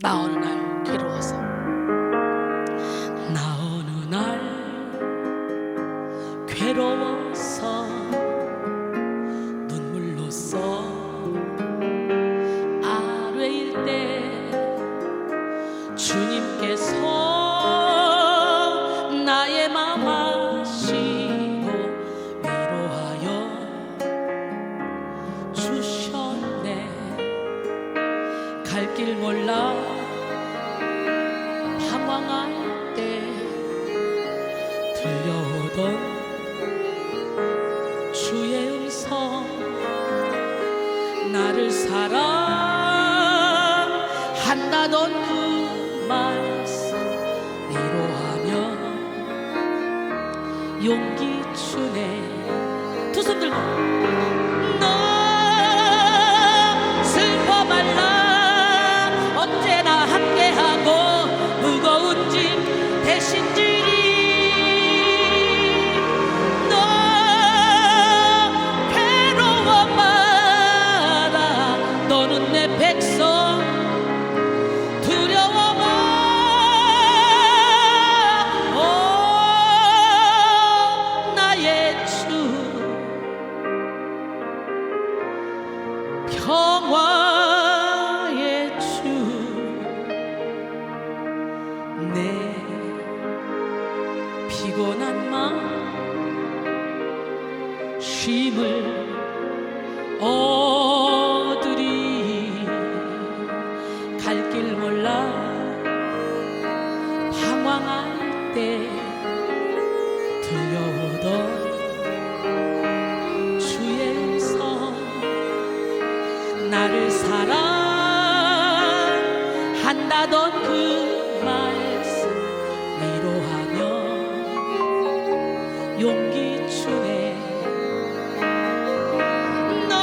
나 어느 날 괴로워서, 나 어느 날 괴로워서 눈물로써 아뢰일 때 주님께서 나의 맘 아시고 위로하여 주셨네. 갈 길 몰라 방황할 때 들려오던 주의 음성, 나를 사랑한다던 그 말씀 위로하며 용기 주네. 두 손 들고 너 슬퍼 말라 언제나 함께하고 무거운 짐 대신 지리. 너 괴로워 마라 너는 내 백성 두려워 마. 오 나의 주 평화의 주 내 피곤한 마음 쉼을 얻으리. 갈 길 몰라 방황할 때 들려오던 주의 음성, 나를 사랑한다던 그 말씀 위로하며 용기 주네. 너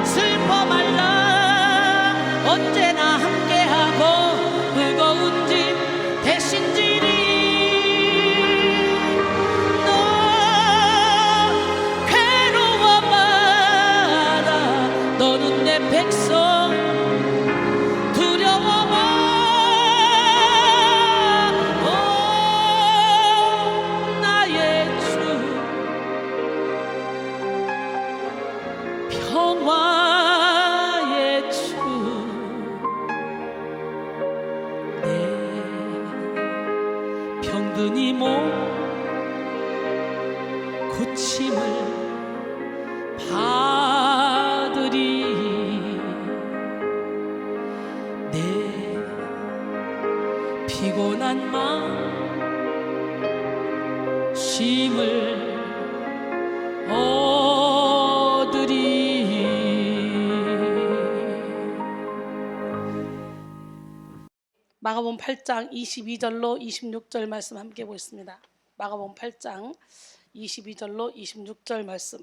슬퍼 말라 언제나 함께하고 무거운 짐 대신 지리. 너 괴로워 마라 너는 내 백성 두려워 마. 오 나의 주 평화의 주 내 병든 이 몸 고침을 받으리. 내 피곤한 마음 쉼을 얻으리. 마가복음 8장 22절로 26절 말씀 함께 보겠습니다. 마가복음 8장 22절로 26절 말씀.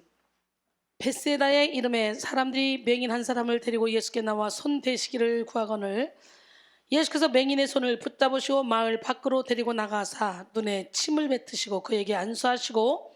벳세다의 이름에 사람들이 맹인 한 사람을 데리고 예수께 나와 손 대시기를 구하거늘 예수께서 맹인의 손을 붙잡으시고 마을 밖으로 데리고 나가사 눈에 침을 뱉으시고 그에게 안수하시고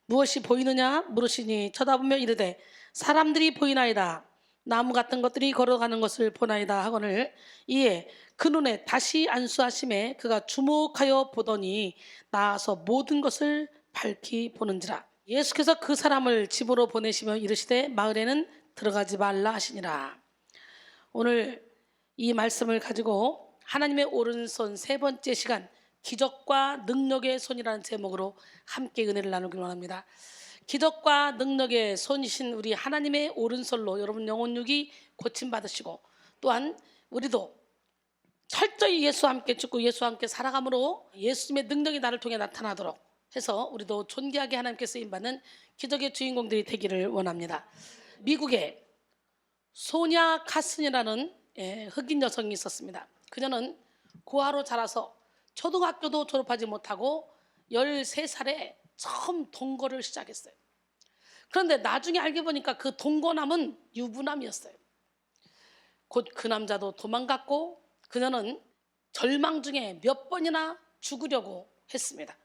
무엇이 보이느냐 물으시니 쳐다보며 이르되 사람들이 보이나이다. 나무 같은 것들이 걸어가는 것을 보나이다 하거늘 이에 그 눈에 다시 안수하심에 그가 주목하여 보더니 나아서 모든 것을 밝히 보는지라. 예수께서 그 사람을 집으로 보내시며 이르시되 마을에는 들어가지 말라 하시니라. 오늘 이 말씀을 가지고 하나님의 오른손 세 번째 시간 기적과 능력의 손이라는 제목으로 함께 은혜를 나누길 원합니다. 기적과 능력의 손이신 우리 하나님의 오른손로 여러분 영혼육이 고침받으시고 또한 우리도 철저히 예수와 함께 죽고 예수와 함께 살아감으로 예수님의 능력이 나를 통해 나타나도록 해서 우리도 존귀하게 하나님께 쓰임받는 기적의 주인공들이 되기를 원합니다. 미국에 소냐 카슨이라는 흑인 여성이 있었습니다. 그녀는 고아로 자라서 초등학교도 졸업하지 못하고 13살에 처음 동거를 시작했어요. 그런데 나중에 알게 보니까 그 동거남은 유부남이었어요. 곧 그 남자도 도망갔고 그녀는 절망 중에 몇 번이나 죽으려고 했습니다.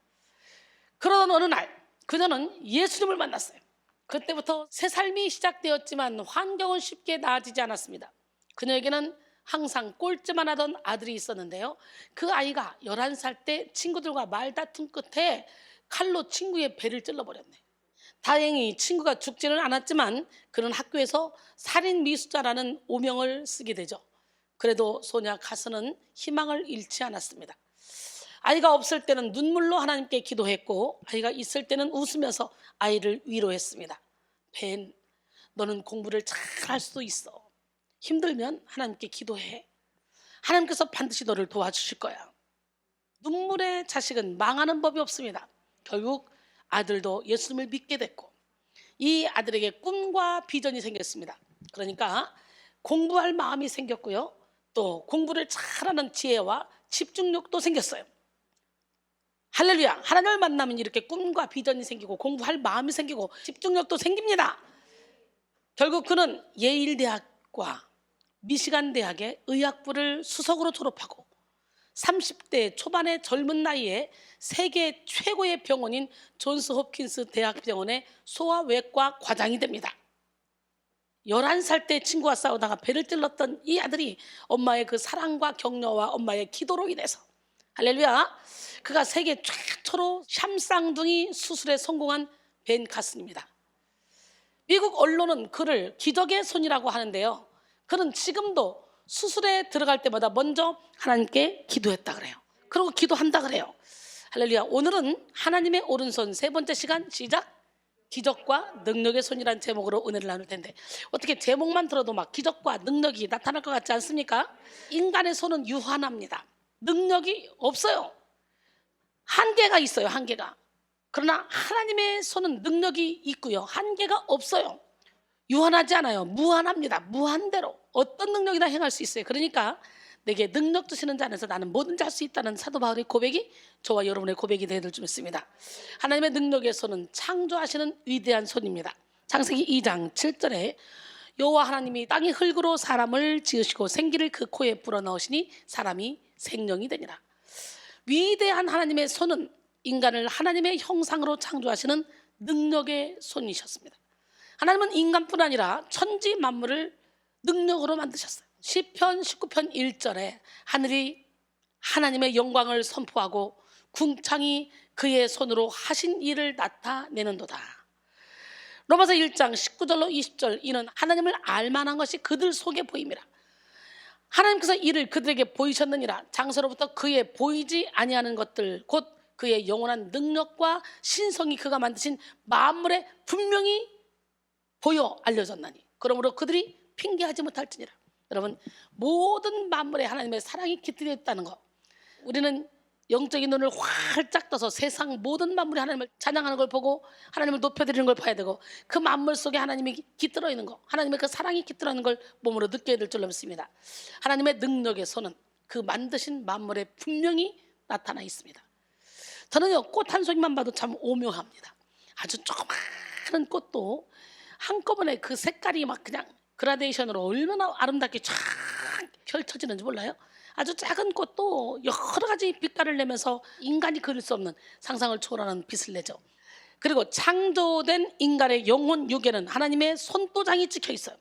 그러던 어느 날 그녀는 예수님을 만났어요. 그때부터 새 삶이 시작되었지만 환경은 쉽게 나아지지 않았습니다. 그녀에게는 항상 꼴찌만 하던 아들이 있었는데요. 그 아이가 11살 때 친구들과 말다툼 끝에 칼로 친구의 배를 찔러버렸네. 다행히 친구가 죽지는 않았지만 그는 학교에서 살인 미수자라는 오명을 쓰게 되죠. 그래도 소녀 가스는 희망을 잃지 않았습니다. 아이가 없을 때는 눈물로 하나님께 기도했고, 아이가 있을 때는 웃으면서 아이를 위로했습니다. 벤, 너는 공부를 잘 할 수도 있어. 힘들면 하나님께 기도해. 하나님께서 반드시 너를 도와주실 거야. 눈물의 자식은 망하는 법이 없습니다. 결국 아들도 예수님을 믿게 됐고, 이 아들에게 꿈과 비전이 생겼습니다. 그러니까 공부할 마음이 생겼고요, 또 공부를 잘하는 지혜와 집중력도 생겼어요. 할렐루야. 하나님을 만나면 이렇게 꿈과 비전이 생기고 공부할 마음이 생기고 집중력도 생깁니다. 결국 그는 예일대학과 미시간 대학의 의학부를 수석으로 졸업하고 30대 초반의 젊은 나이에 세계 최고의 병원인 존스 홉킨스 대학병원의 소아외과 과장이 됩니다. 11살 때 친구와 싸우다가 배를 찔렀던 이 아들이 엄마의 그 사랑과 격려와 엄마의 기도로 인해서, 할렐루야, 그가 세계 최초로 샴쌍둥이 수술에 성공한 벤 카슨입니다. 미국 언론은 그를 기적의 손이라고 하는데요, 그는 지금도 수술에 들어갈 때마다 먼저 하나님께 기도했다 그래요. 그리고 기도한다 그래요. 할렐루야. 오늘은 하나님의 오른손 세 번째 시간 시작. 기적과 능력의 손이라는 제목으로 은혜를 나눌 텐데, 어떻게 제목만 들어도 막 기적과 능력이 나타날 것 같지 않습니까? 인간의 손은 유한합니다. 능력이 없어요. 한계가 있어요. 한계가. 그러나 하나님의 손은 능력이 있고요, 한계가 없어요. 유한하지 않아요. 무한합니다. 무한대로 어떤 능력이나 행할 수 있어요. 그러니까 내게 능력 주시는 자 안에서 나는 뭐든지 할 수 있다는 사도 바울의 고백이 저와 여러분의 고백이 되어야 될 줄 믿습니다. 하나님의 능력의 손은 창조하시는 위대한 손입니다. 창세기 2장 7절에 여호와 하나님이 땅의 흙으로 사람을 지으시고 생기를 그 코에 불어넣으시니 사람이 생명이 되니라. 위대한 하나님의 손은 인간을 하나님의 형상으로 창조하시는 능력의 손이셨습니다. 하나님은 인간뿐 아니라 천지 만물을 능력으로 만드셨어요. 시편 19편 1절에 하늘이 하나님의 영광을 선포하고 궁창이 그의 손으로 하신 일을 나타내는도다. 로마서 1장 19절로 20절, 이는 하나님을 알만한 것이 그들 속에 보임이라. 하나님께서 이를 그들에게 보이셨느니라. 장세로부터 그의 보이지 아니하는 것들 곧 그의 영원한 능력과 신성이 그가 만드신 만물에 분명히 보여 알려졌나니 그러므로 그들이 핑계하지 못할지니라. 여러분, 모든 만물에 하나님의 사랑이 깃들여 있다는 것, 우리는 영적인 눈을 활짝 떠서 세상 모든 만물이 하나님을 찬양하는 걸 보고 하나님을 높여드리는 걸 봐야 되고, 그 만물 속에 하나님이 깃들어 있는 거, 하나님의 그 사랑이 깃들어 있는 걸 몸으로 느껴야 될 줄로 믿습니다. 하나님의 능력의 손은 그 만드신 만물에 분명히 나타나 있습니다. 저는요, 꽃 한 송이만 봐도 참 오묘합니다. 아주 조그마한 꽃도 한꺼번에 그 색깔이 막 그냥 그라데이션으로 얼마나 아름답게 쫙 펼쳐지는지 몰라요? 아주 작은 꽃도 여러 가지 빛깔을 내면서 인간이 그릴 수 없는 상상을 초월하는 빛을 내죠. 그리고 창조된 인간의 영혼 육에는 하나님의 손도장이 찍혀 있어요.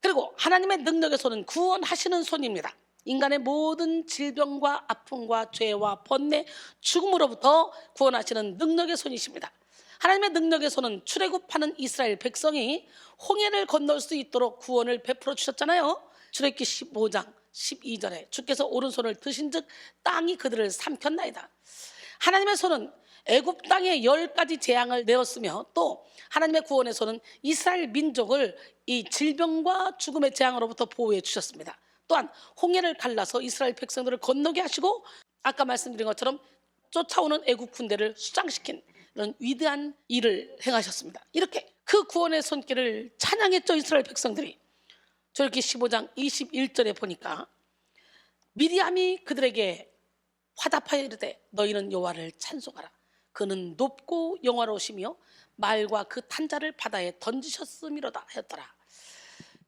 그리고 하나님의 능력의 손은 구원하시는 손입니다. 인간의 모든 질병과 아픔과 죄와 번뇌, 죽음으로부터 구원하시는 능력의 손이십니다. 하나님의 능력의 손은 출애굽하는 이스라엘 백성이 홍해를 건널 수 있도록 구원을 베풀어 주셨잖아요. 출애굽기 15장 12절에 주께서 오른손을 드신 즉 땅이 그들을 삼켰나이다. 하나님의 손은 애굽 땅에 10가지 재앙을 내었으며, 또 하나님의 구원의 손은 이스라엘 민족을 이 질병과 죽음의 재앙으로부터 보호해 주셨습니다. 또한 홍해를 갈라서 이스라엘 백성들을 건너게 하시고, 아까 말씀드린 것처럼 쫓아오는 애굽 군대를 수장시킨 이런 위대한 일을 행하셨습니다. 이렇게 그 구원의 손길을 찬양했죠, 이스라엘 백성들이. 출애굽기 15장 21절에 보니까 미리암이 그들에게 화답하여 이르되 너희는 여호와를 찬송하라. 그는 높고 영화로우시며 말과 그 탄자를 바다에 던지셨음이로다 하였더라.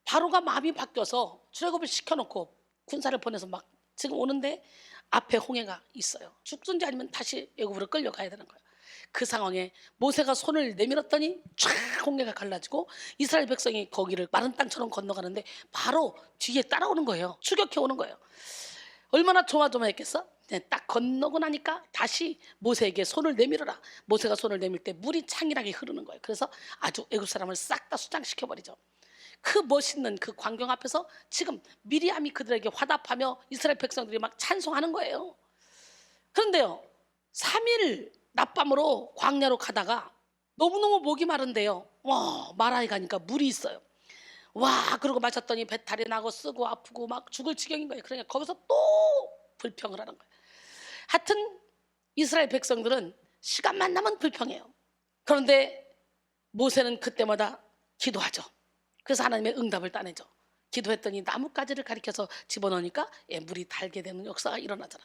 바로가 마음이 바뀌어서 출애굽을 시켜놓고 군사를 보내서 막 지금 오는데 앞에 홍해가 있어요. 죽든지 아니면 다시 애굽으로 끌려가야 되는 거예요. 그 상황에 모세가 손을 내밀었더니 촤 홍해가 갈라지고 이스라엘 백성이 거기를 마른 땅처럼 건너가는데 바로 뒤에 따라오는 거예요. 추격해 오는 거예요. 얼마나 조마조마했겠어? 딱 건너고 나니까 다시 모세에게 손을 내밀어라. 모세가 손을 내밀 때 물이 창일하게 흐르는 거예요. 그래서 아주 애굽 사람을 싹 다 수장시켜 버리죠. 그 멋있는 그 광경 앞에서 지금 미리암이 그들에게 화답하며 이스라엘 백성들이 막 찬송하는 거예요. 그런데요, 3일 낮밤으로 광야로 가다가 너무너무 목이 마른데요. 와, 마라에 가니까 물이 있어요. 와, 그러고 마셨더니 배탈이 나고 쓰고 아프고 막 죽을 지경인 거예요. 그러니까 거기서 또 불평을 하는 거예요. 하여튼 이스라엘 백성들은 시간만 나면 불평해요. 그런데 모세는 그때마다 기도하죠. 그래서 하나님의 응답을 따내죠. 기도했더니 나뭇가지를 가리켜서 집어넣으니까 물이 달게 되는 역사가 일어나잖아.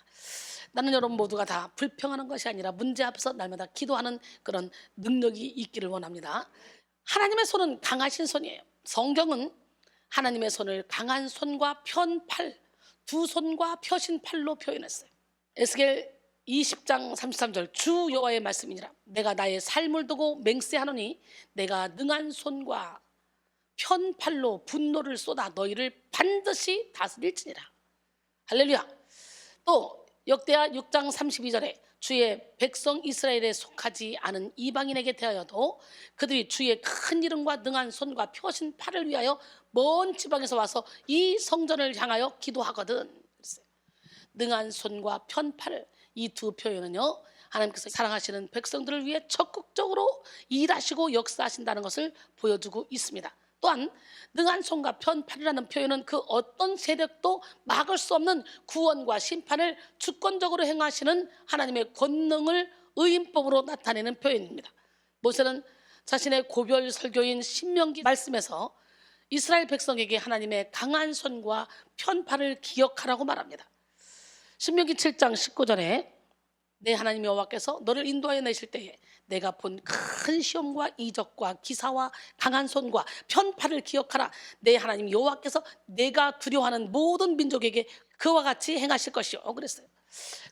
나는 여러분 모두가 다 불평하는 것이 아니라 문제 앞에서 날마다 기도하는 그런 능력이 있기를 원합니다. 하나님의 손은 강하신 손이에요. 성경은 하나님의 손을 강한 손과 편팔, 두 손과 펴신 팔로 표현했어요. 에스겔 20장 33절 주 여호와의 말씀이니라. 내가 나의 삶을 두고 맹세하노니 내가 능한 손과 편팔로 분노를 쏟아 너희를 반드시 다스릴지니라. 할렐루야. 또 역대하 6장 32절에 주의 백성 이스라엘에 속하지 않은 이방인에게 대하여도 그들이 주의 큰 이름과 능한 손과 펴신 팔을 위하여 먼 지방에서 와서 이 성전을 향하여 기도하거든. 능한 손과 편팔, 이 두 표현은요, 하나님께서 사랑하시는 백성들을 위해 적극적으로 일하시고 역사하신다는 것을 보여주고 있습니다. 또한 능한 손과 편팔이라는 표현은 그 어떤 세력도 막을 수 없는 구원과 심판을 주권적으로 행하시는 하나님의 권능을 의인법으로 나타내는 표현입니다. 모세는 자신의 고별 설교인 신명기 말씀에서 이스라엘 백성에게 하나님의 강한 손과 편팔을 기억하라고 말합니다. 신명기 7장 19절에 내 하나님 여호와께서 너를 인도하여 내실 때에 내가 본 큰 시험과 이적과 기사와 강한 손과 편팔을 기억하라. 내 하나님 여호와께서 내가 두려워하는 모든 민족에게 그와 같이 행하실 것이요. 그랬어요.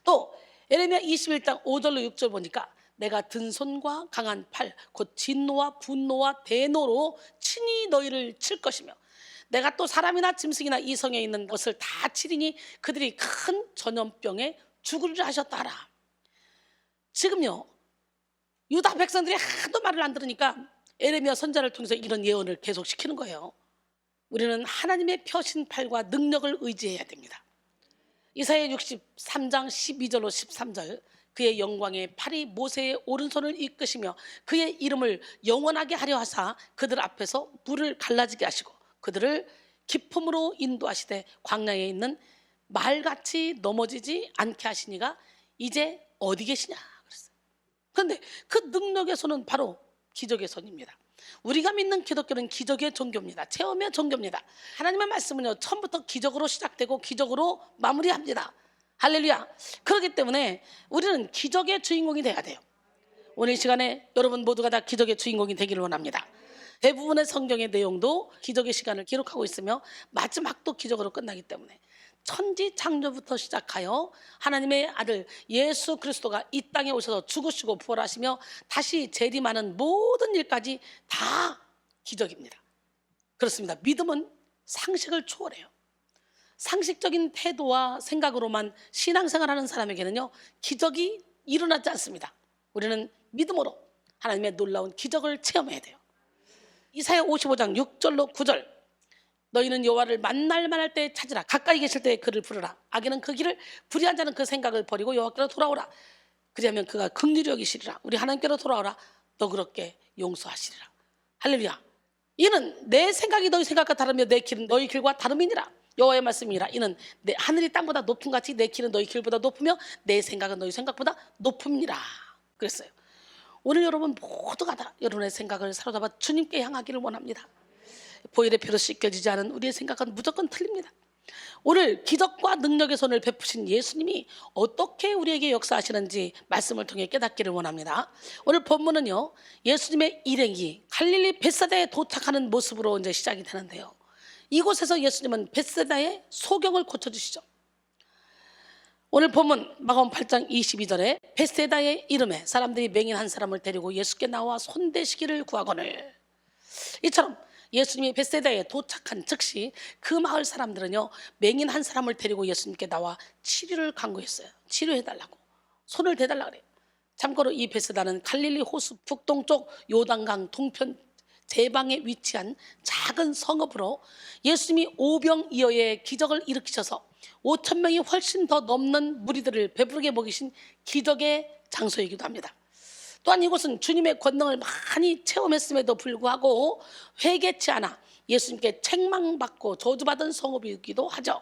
또 예레미야 21장 5절로 6절 보니까 내가 든 손과 강한 팔 곧 진노와 분노와 대노로 친히 너희를 칠 것이며 내가 또 사람이나 짐승이나 이 성에 있는 것을 다 치리니 그들이 큰 전염병에 죽으리라 하셨다라. 지금요, 유다 백성들이 하도 말을 안 들으니까 에레미야 선지자를 통해서 이런 예언을 계속 시키는 거예요. 우리는 하나님의 펴신 팔과 능력을 의지해야 됩니다. 이사야 63장 12절로 13절 그의 영광의 팔이 모세의 오른손을 이끄시며 그의 이름을 영원하게 하려 하사 그들 앞에서 물을 갈라지게 하시고 그들을 기품으로 인도하시되 광야에 있는 말같이 넘어지지 않게 하시니가 이제 어디 계시냐 그랬어요. 그런데 그 능력의 손은 바로 기적의 손입니다. 우리가 믿는 기독교는 기적의 종교입니다. 체험의 종교입니다. 하나님의 말씀은요, 처음부터 기적으로 시작되고 기적으로 마무리합니다. 할렐루야. 그렇기 때문에 우리는 기적의 주인공이 돼야 돼요. 오늘 시간에 여러분 모두가 다 기적의 주인공이 되기를 원합니다. 대부분의 성경의 내용도 기적의 시간을 기록하고 있으며 마지막도 기적으로 끝나기 때문에 천지 창조부터 시작하여 하나님의 아들 예수 그리스도가 이 땅에 오셔서 죽으시고 부활하시며 다시 재림하는 모든 일까지 다 기적입니다. 그렇습니다. 믿음은 상식을 초월해요. 상식적인 태도와 생각으로만 신앙생활하는 사람에게는요, 기적이 일어나지 않습니다. 우리는 믿음으로 하나님의 놀라운 기적을 체험해야 돼요. 이사야 55장 6절로 9절 너희는 여호와를 만날 만할 때 찾으라. 가까이 계실 때 그를 부르라. 악인은 그 길을 불의한 자는 그 생각을 버리고 여호와께로 돌아오라. 그리하면 그가 긍휼히 여기시리라. 우리 하나님께로 돌아오라. 너그럽게 용서하시리라. 할렐루야. 이는 내 생각이 너희 생각과 다르며 내 길은 너희 길과 다름이니라. 여호와의 말씀이라. 이는 내 하늘이 땅보다 높음 같이 내 길은 너희 길보다 높으며 내 생각은 너희 생각보다 높음이라. 그랬어요. 오늘 여러분 모두가 다 여러분의 생각을 사로잡아 주님께 향하기를 원합니다. 보혈의 피로 씻겨지지 않은 우리의 생각은 무조건 틀립니다. 오늘 기적과 능력의 손을 베푸신 예수님이 어떻게 우리에게 역사하시는지 말씀을 통해 깨닫기를 원합니다. 오늘 본문은요, 예수님의 일행이 갈릴리 벳사다에 도착하는 모습으로 이제 시작이 되는데요, 이곳에서 예수님은 벳사다의 소경을 고쳐주시죠. 오늘 본문 마가복음 8장 22절에 베세다의 이름에 사람들이 맹인 한 사람을 데리고 예수께 나와 손대시기를 구하거늘. 이처럼 예수님이 베세다에 도착한 즉시 그 마을 사람들은요, 맹인 한 사람을 데리고 예수님께 나와 치료를 간구했어요. 치료해달라고, 손을 대달라고 그래요. 참고로 이 베세다는 갈릴리 호수 북동쪽 요단강 동편 제방에 위치한 작은 성읍으로 예수님이 오병이어의 기적을 일으키셔서 5천 명이 훨씬 더 넘는 무리들을 배부르게 먹이신 기적의 장소이기도 합니다. 또한 이곳은 주님의 권능을 많이 체험했음에도 불구하고 회개치 않아 예수님께 책망받고 저주받은 성읍이기도 하죠.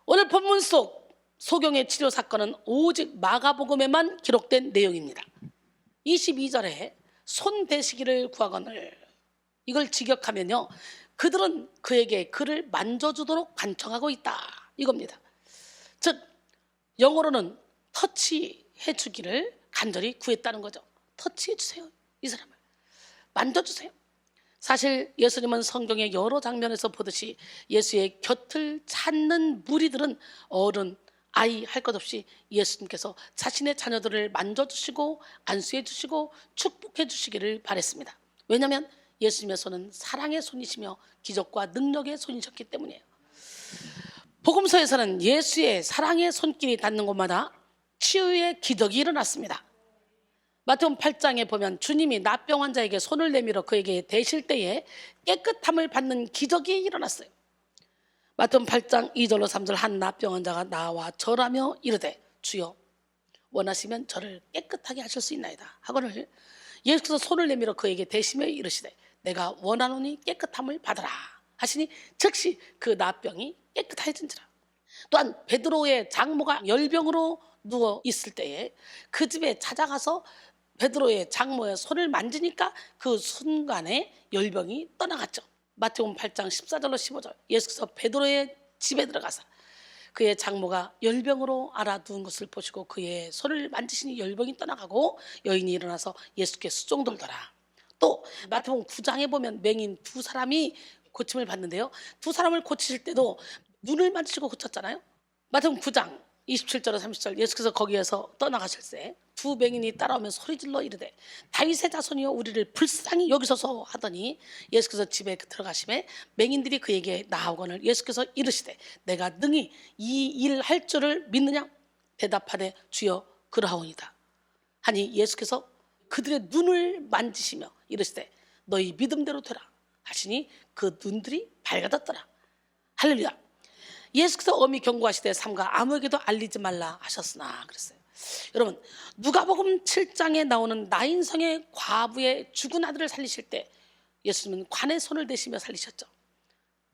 오늘 본문 속 소경의 치료 사건은 오직 마가복음에만 기록된 내용입니다. 22절에 손 대시기를 구하거늘, 이걸 직역하면요, 그들은 그에게 그를 만져주도록 간청하고 있다, 이겁니다. 즉 영어로는 터치해 주기를 간절히 구했다는 거죠. 터치해 주세요, 이 사람을 만져주세요. 사실 예수님은 성경의 여러 장면에서 보듯이 예수의 곁을 찾는 무리들은 어른, 아이 할 것 없이 예수님께서 자신의 자녀들을 만져주시고 안수해 주시고 축복해 주시기를 바랬습니다. 왜냐하면 예수님의 손은 사랑의 손이시며 기적과 능력의 손이셨기 때문이에요. 복음서에서는 예수의 사랑의 손길이 닿는 곳마다 치유의 기적이 일어났습니다. 마태복음 8장에 보면 주님이 나병 환자에게 손을 내밀어 그에게 대실 때에 깨끗함을 받는 기적이 일어났어요. 마태복음 8장 2절로 3절, 한 나병 환자가 나와 절하며 이르되 주여 원하시면 저를 깨끗하게 하실 수 있나이다 하거늘 예수께서 손을 내밀어 그에게 대시며 이르시되 내가 원하노니 깨끗함을 받으라 하시니 즉시 그 나병이 깨끗해진지라. 또한 베드로의 장모가 열병으로 누워 있을 때에 그 집에 찾아가서 베드로의 장모의 손을 만지니까 그 순간에 열병이 떠나갔죠. 마태복음 8장 14절로 15절, 예수께서 베드로의 집에 들어가서 그의 장모가 열병으로 알아두은 것을 보시고 그의 손을 만지시니 열병이 떠나가고 여인이 일어나서 예수께 수종들더라. 또 마태복음 9장에 보면 맹인 두 사람이 고침을 받는데요, 두 사람을 고치실 때도 눈을 만지시고 고쳤잖아요. 마태복음 9장 27절로 30절, 예수께서 거기에서 떠나가실 때 두 맹인이 따라오면 소리질러 이르되 다윗의 자손이여 우리를 불쌍히 여기소서 하더니 예수께서 집에 들어가심에 맹인들이 그에게 나오거늘 예수께서 이르시되 내가 능히 이 일 할 줄을 믿느냐 대답하되 주여 그러하오니이다 하니 예수께서 그들의 눈을 만지시며 이르시되 너희 믿음대로 되라 하시니 그 눈들이 밝아졌더라. 할렐루야. 예수께서 엄히 경고하시되 삼가 아무에게도 알리지 말라 하셨으나 그랬어요. 여러분, 누가복음 7장에 나오는 나인성의 과부의 죽은 아들을 살리실 때 예수님은 관에 손을 대시며 살리셨죠.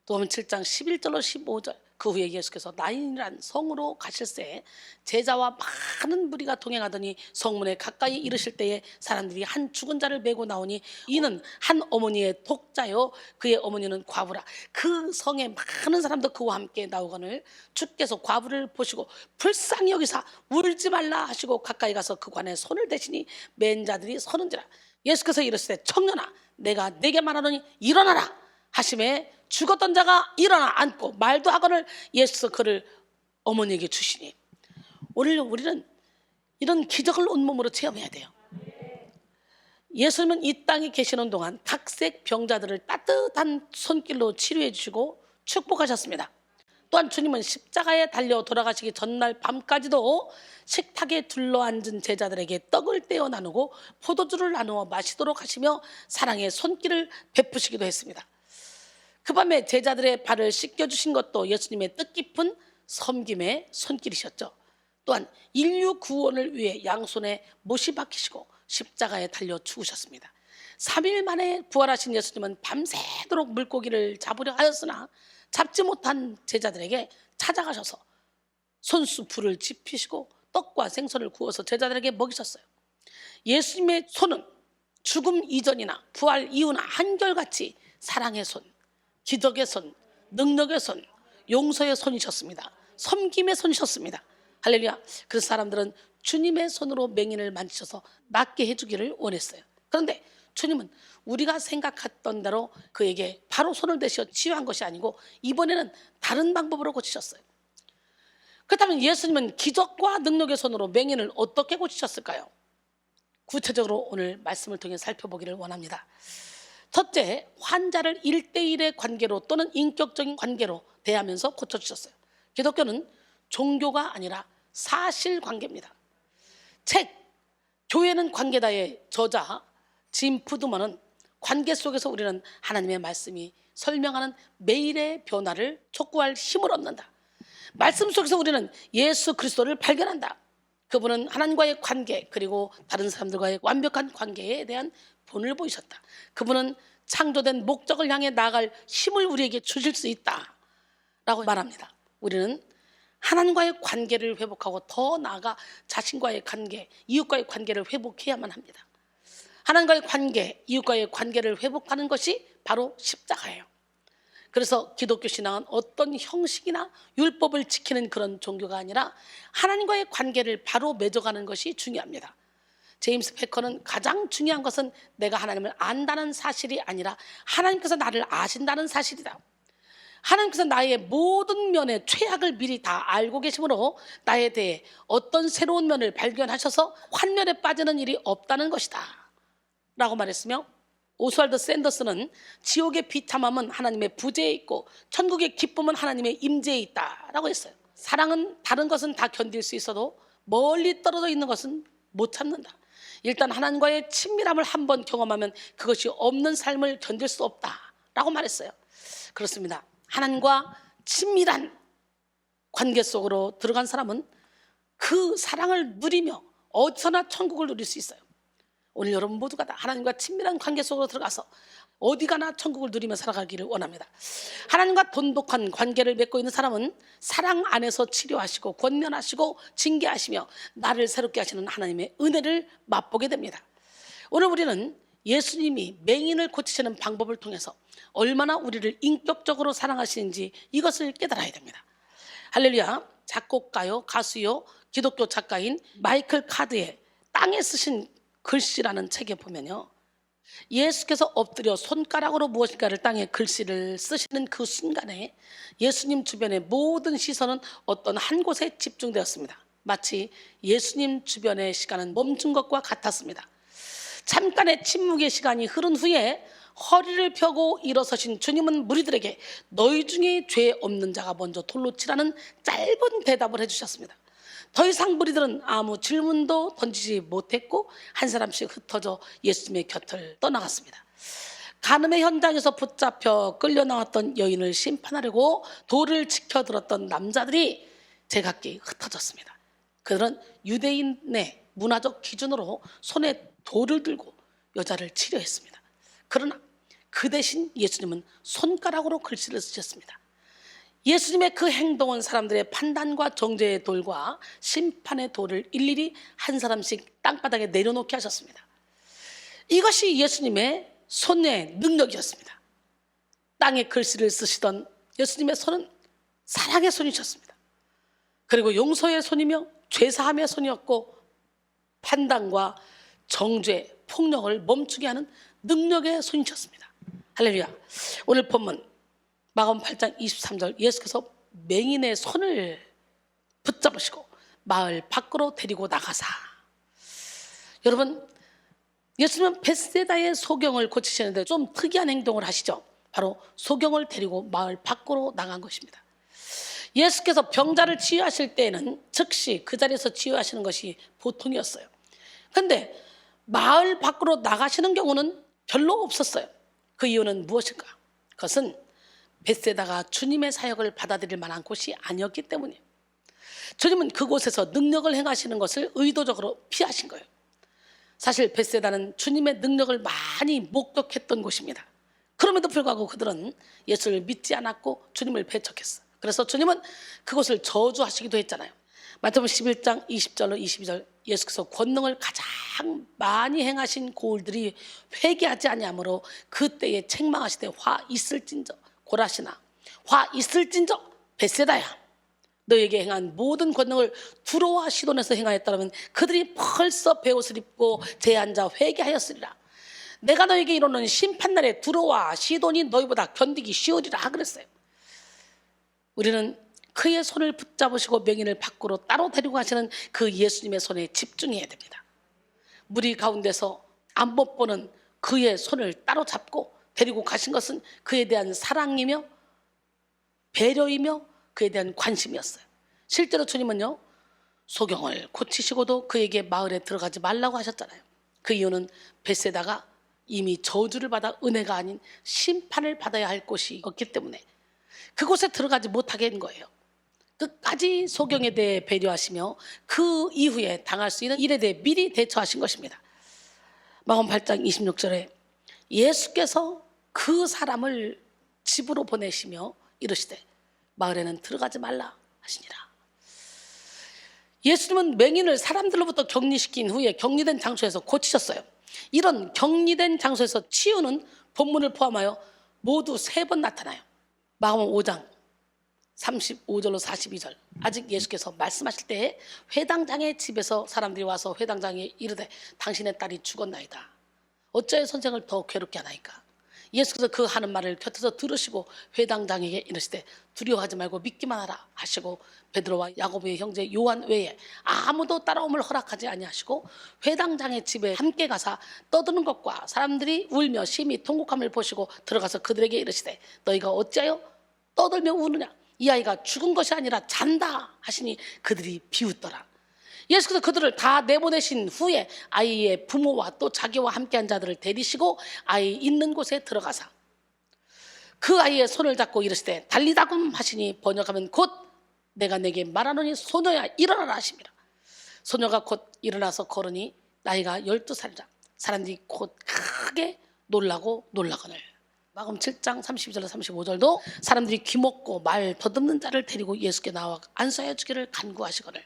누가복음 7장 11절로 15절, 그 후에 예수께서 나인이란 성으로 가실새 제자와 많은 무리가 동행하더니 성문에 가까이 이르실 때에 사람들이 한 죽은 자를 메고 나오니 이는 한 어머니의 독자요 그의 어머니는 과부라. 그 성에 많은 사람도 그와 함께 나오거늘 주께서 과부를 보시고 불쌍히 여기사 울지 말라 하시고 가까이 가서 그 관에 손을 대시니 맨 자들이 서는지라. 예수께서 이르시되 청년아 내가 네게 말하노니 일어나라 하심에 죽었던 자가 일어나 앉고 말도 하거늘 예수께서 그를 어머니에게 주시니. 오늘 우리는 이런 기적을 온몸으로 체험해야 돼요. 예수님은 이 땅에 계시는 동안 각색 병자들을 따뜻한 손길로 치료해 주시고 축복하셨습니다. 또한 주님은 십자가에 달려 돌아가시기 전날 밤까지도 식탁에 둘러앉은 제자들에게 떡을 떼어 나누고 포도주를 나누어 마시도록 하시며 사랑의 손길을 베푸시기도 했습니다. 그 밤에 제자들의 발을 씻겨주신 것도 예수님의 뜻깊은 섬김의 손길이셨죠. 또한 인류 구원을 위해 양손에 못이 박히시고 십자가에 달려 죽으셨습니다. 3일 만에 부활하신 예수님은 밤새도록 물고기를 잡으려 하였으나 잡지 못한 제자들에게 찾아가셔서 손수 불을 지피시고 떡과 생선을 구워서 제자들에게 먹이셨어요. 예수님의 손은 죽음 이전이나 부활 이후나 한결같이 사랑의 손, 기적의 손, 능력의 손, 용서의 손이셨습니다. 섬김의 손이셨습니다. 할렐루야. 그래서 사람들은 주님의 손으로 맹인을 만지셔서 낫게 해주기를 원했어요. 그런데 주님은 우리가 생각했던 대로 그에게 바로 손을 대셔 치유한 것이 아니고 이번에는 다른 방법으로 고치셨어요. 그렇다면 예수님은 기적과 능력의 손으로 맹인을 어떻게 고치셨을까요? 구체적으로 오늘 말씀을 통해 살펴보기를 원합니다. 첫째, 환자를 1대1의 관계로 또는 인격적인 관계로 대하면서 고쳐주셨어요. 기독교는 종교가 아니라 사실관계입니다. 책 교회는 관계다의 저자 짐 푸드먼은 관계 속에서 우리는 하나님의 말씀이 설명하는 매일의 변화를 촉구할 힘을 얻는다. 말씀 속에서 우리는 예수 그리스도를 발견한다. 그분은 하나님과의 관계 그리고 다른 사람들과의 완벽한 관계에 대한 본을 보이셨다. 그분은 창조된 목적을 향해 나아갈 힘을 우리에게 주실 수 있다라고 말합니다. 우리는 하나님과의 관계를 회복하고 더 나아가 자신과의 관계, 이웃과의 관계를 회복해야만 합니다. 하나님과의 관계, 이웃과의 관계를 회복하는 것이 바로 십자가예요. 그래서 기독교 신앙은 어떤 형식이나 율법을 지키는 그런 종교가 아니라 하나님과의 관계를 바로 맺어가는 것이 중요합니다. 제임스 패커는 가장 중요한 것은 내가 하나님을 안다는 사실이 아니라 하나님께서 나를 아신다는 사실이다. 하나님께서 나의 모든 면의 최악을 미리 다 알고 계시므로 나에 대해 어떤 새로운 면을 발견하셔서 환멸에 빠지는 일이 없다는 것이다 라고 말했으며, 오스왈드 샌더스는 지옥의 비참함은 하나님의 부재에 있고 천국의 기쁨은 하나님의 임재에 있다라고 했어요. 사랑은 다른 것은 다 견딜 수 있어도 멀리 떨어져 있는 것은 못 참는다. 일단 하나님과의 친밀함을 한번 경험하면 그것이 없는 삶을 견딜 수 없다라고 말했어요. 그렇습니다. 하나님과 친밀한 관계 속으로 들어간 사람은 그 사랑을 누리며 어디서나 천국을 누릴 수 있어요. 오늘 여러분 모두가 다 하나님과 친밀한 관계 속으로 들어가서 어디 가나 천국을 누리며 살아가기를 원합니다. 하나님과 돈독한 관계를 맺고 있는 사람은 사랑 안에서 치료하시고 권면하시고 징계하시며 나를 새롭게 하시는 하나님의 은혜를 맛보게 됩니다. 오늘 우리는 예수님이 맹인을 고치시는 방법을 통해서 얼마나 우리를 인격적으로 사랑하시는지 이것을 깨달아야 됩니다. 할렐루야. 작곡가요, 가수요, 기독교 작가인 마이클 카드의 땅에 쓰신 글씨라는 책에 보면요, 예수께서 엎드려 손가락으로 무엇인가를 땅에 글씨를 쓰시는 그 순간에 예수님 주변의 모든 시선은 어떤 한 곳에 집중되었습니다. 마치 예수님 주변의 시간은 멈춘 것과 같았습니다. 잠깐의 침묵의 시간이 흐른 후에 허리를 펴고 일어서신 주님은 무리들에게 너희 중에 죄 없는 자가 먼저 돌로 치라는 짧은 대답을 해주셨습니다. 더 이상 무리들은 아무 질문도 던지지 못했고 한 사람씩 흩어져 예수님의 곁을 떠나갔습니다. 간음의 현장에서 붙잡혀 끌려 나왔던 여인을 심판하려고 돌을 지켜들었던 남자들이 제각기 흩어졌습니다. 그들은 유대인의 문화적 기준으로 손에 돌을 들고 여자를 치려했습니다. 그러나 그 대신 예수님은 손가락으로 글씨를 쓰셨습니다. 예수님의 그 행동은 사람들의 판단과 정죄의 돌과 심판의 돌을 일일이 한 사람씩 땅바닥에 내려놓게 하셨습니다. 이것이 예수님의 손의 능력이었습니다. 땅에 글씨를 쓰시던 예수님의 손은 사랑의 손이셨습니다. 그리고 용서의 손이며 죄사함의 손이었고 판단과 정죄, 폭력을 멈추게 하는 능력의 손이셨습니다. 할렐루야. 오늘 본문 마가복음 8장 23절, 예수께서 맹인의 손을 붙잡으시고 마을 밖으로 데리고 나가사. 여러분, 예수님은 벳세다의 소경을 고치시는데 좀 특이한 행동을 하시죠. 바로 소경을 데리고 마을 밖으로 나간 것입니다. 예수께서 병자를 치유하실 때에는 즉시 그 자리에서 치유하시는 것이 보통이었어요. 그런데 마을 밖으로 나가시는 경우는 별로 없었어요. 그 이유는 무엇일까? 그것은 벳세다가 주님의 사역을 받아들일 만한 곳이 아니었기 때문이에요. 주님은 그곳에서 능력을 행하시는 것을 의도적으로 피하신 거예요. 사실 벳세다는 주님의 능력을 많이 목격했던 곳입니다. 그럼에도 불구하고 그들은 예수를 믿지 않았고 주님을 배척했어요. 그래서 주님은 그곳을 저주하시기도 했잖아요. 마태복음 11장 20절로 22절, 예수께서 권능을 가장 많이 행하신 고을들이 회개하지 아니하므로 그때에 책망하시되 화 있을진저 고라시나, 화 있을진저 벳세다야, 너에게 행한 모든 권능을 두로와 시돈에서 행하였다면 그들이 벌써 베옷을 입고 제앉아 회개하였으리라. 내가 너에게 이르는 심판날에 두로와 시돈이 너희보다 견디기 쉬우리라 그랬어요. 우리는 그의 손을 붙잡으시고 맹인을 밖으로 따로 데리고 가시는 그 예수님의 손에 집중해야 됩니다. 무리 가운데서 안 못 보는 그의 손을 따로 잡고 데리고 가신 것은 그에 대한 사랑이며 배려이며 그에 대한 관심이었어요. 실제로 주님은요, 소경을 고치시고도 그에게 마을에 들어가지 말라고 하셨잖아요. 그 이유는 벳세다가 이미 저주를 받아 은혜가 아닌 심판을 받아야 할 곳이었기 때문에 그곳에 들어가지 못하게 한 거예요. 끝까지 소경에 대해 배려하시며 그 이후에 당할 수 있는 일에 대해 미리 대처하신 것입니다. 마가복음 8장 26절에 예수께서 그 사람을 집으로 보내시며 이르시되 마을에는 들어가지 말라 하시니라. 예수님은 맹인을 사람들로부터 격리시킨 후에 격리된 장소에서 고치셨어요. 이런 격리된 장소에서 치유는 본문을 포함하여 모두 3번 나타나요. 마가복음 5장 35절로 42절. 아직 예수께서 말씀하실 때에 회당장의 집에서 사람들이 와서 회당장에 이르되 당신의 딸이 죽었나이다. 어찌하여 선생을 더 괴롭게 하나이까. 예수께서 그 하는 말을 곁에서 들으시고 회당장에게 이르시되 두려워하지 말고 믿기만 하라 하시고 베드로와 야고보의 형제 요한 외에 아무도 따라옴을 허락하지 아니하시고 회당장의 집에 함께 가사 떠드는 것과 사람들이 울며 심히 통곡함을 보시고 들어가서 그들에게 이르시되 너희가 어찌하여 떠들며 우느냐. 이 아이가 죽은 것이 아니라 잔다 하시니 그들이 비웃더라. 예수께서 그들을 다 내보내신 후에 아이의 부모와 또 자기와 함께한 자들을 데리시고 아이 있는 곳에 들어가사 그 아이의 손을 잡고 이르시되 달리다굼 하시니 번역하면 곧 내가 내게 말하노니 소녀야 일어나라 하십니다. 소녀가 곧 일어나서 걸으니 나이가 12살이라. 사람들이 곧 크게 놀라거늘. 마가복음 7장 32절로 35절도 사람들이 귀먹고 말 더듬는 자를 데리고 예수께 나와 안수하여 주기를 간구하시거늘.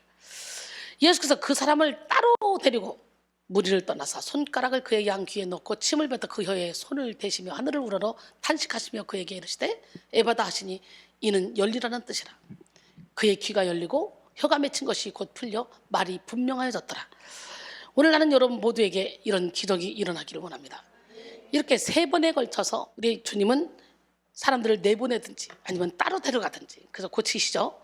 예수께서 그 사람을 따로 데리고 무리를 떠나서 손가락을 그의 양 귀에 넣고 침을 뱉어 그 혀에 손을 대시며 하늘을 우러러 탄식하시며 그에게 이르시되 에바다 하시니 이는 열리라는 뜻이라. 그의 귀가 열리고 혀가 맺힌 것이 곧 풀려 말이 분명하여졌더라. 오늘 나는 여러분 모두에게 이런 기적이 일어나기를 원합니다. 이렇게 3번에 걸쳐서 우리 주님은 사람들을 내보내든지 아니면 따로 데려가든지 그래서 고치시죠.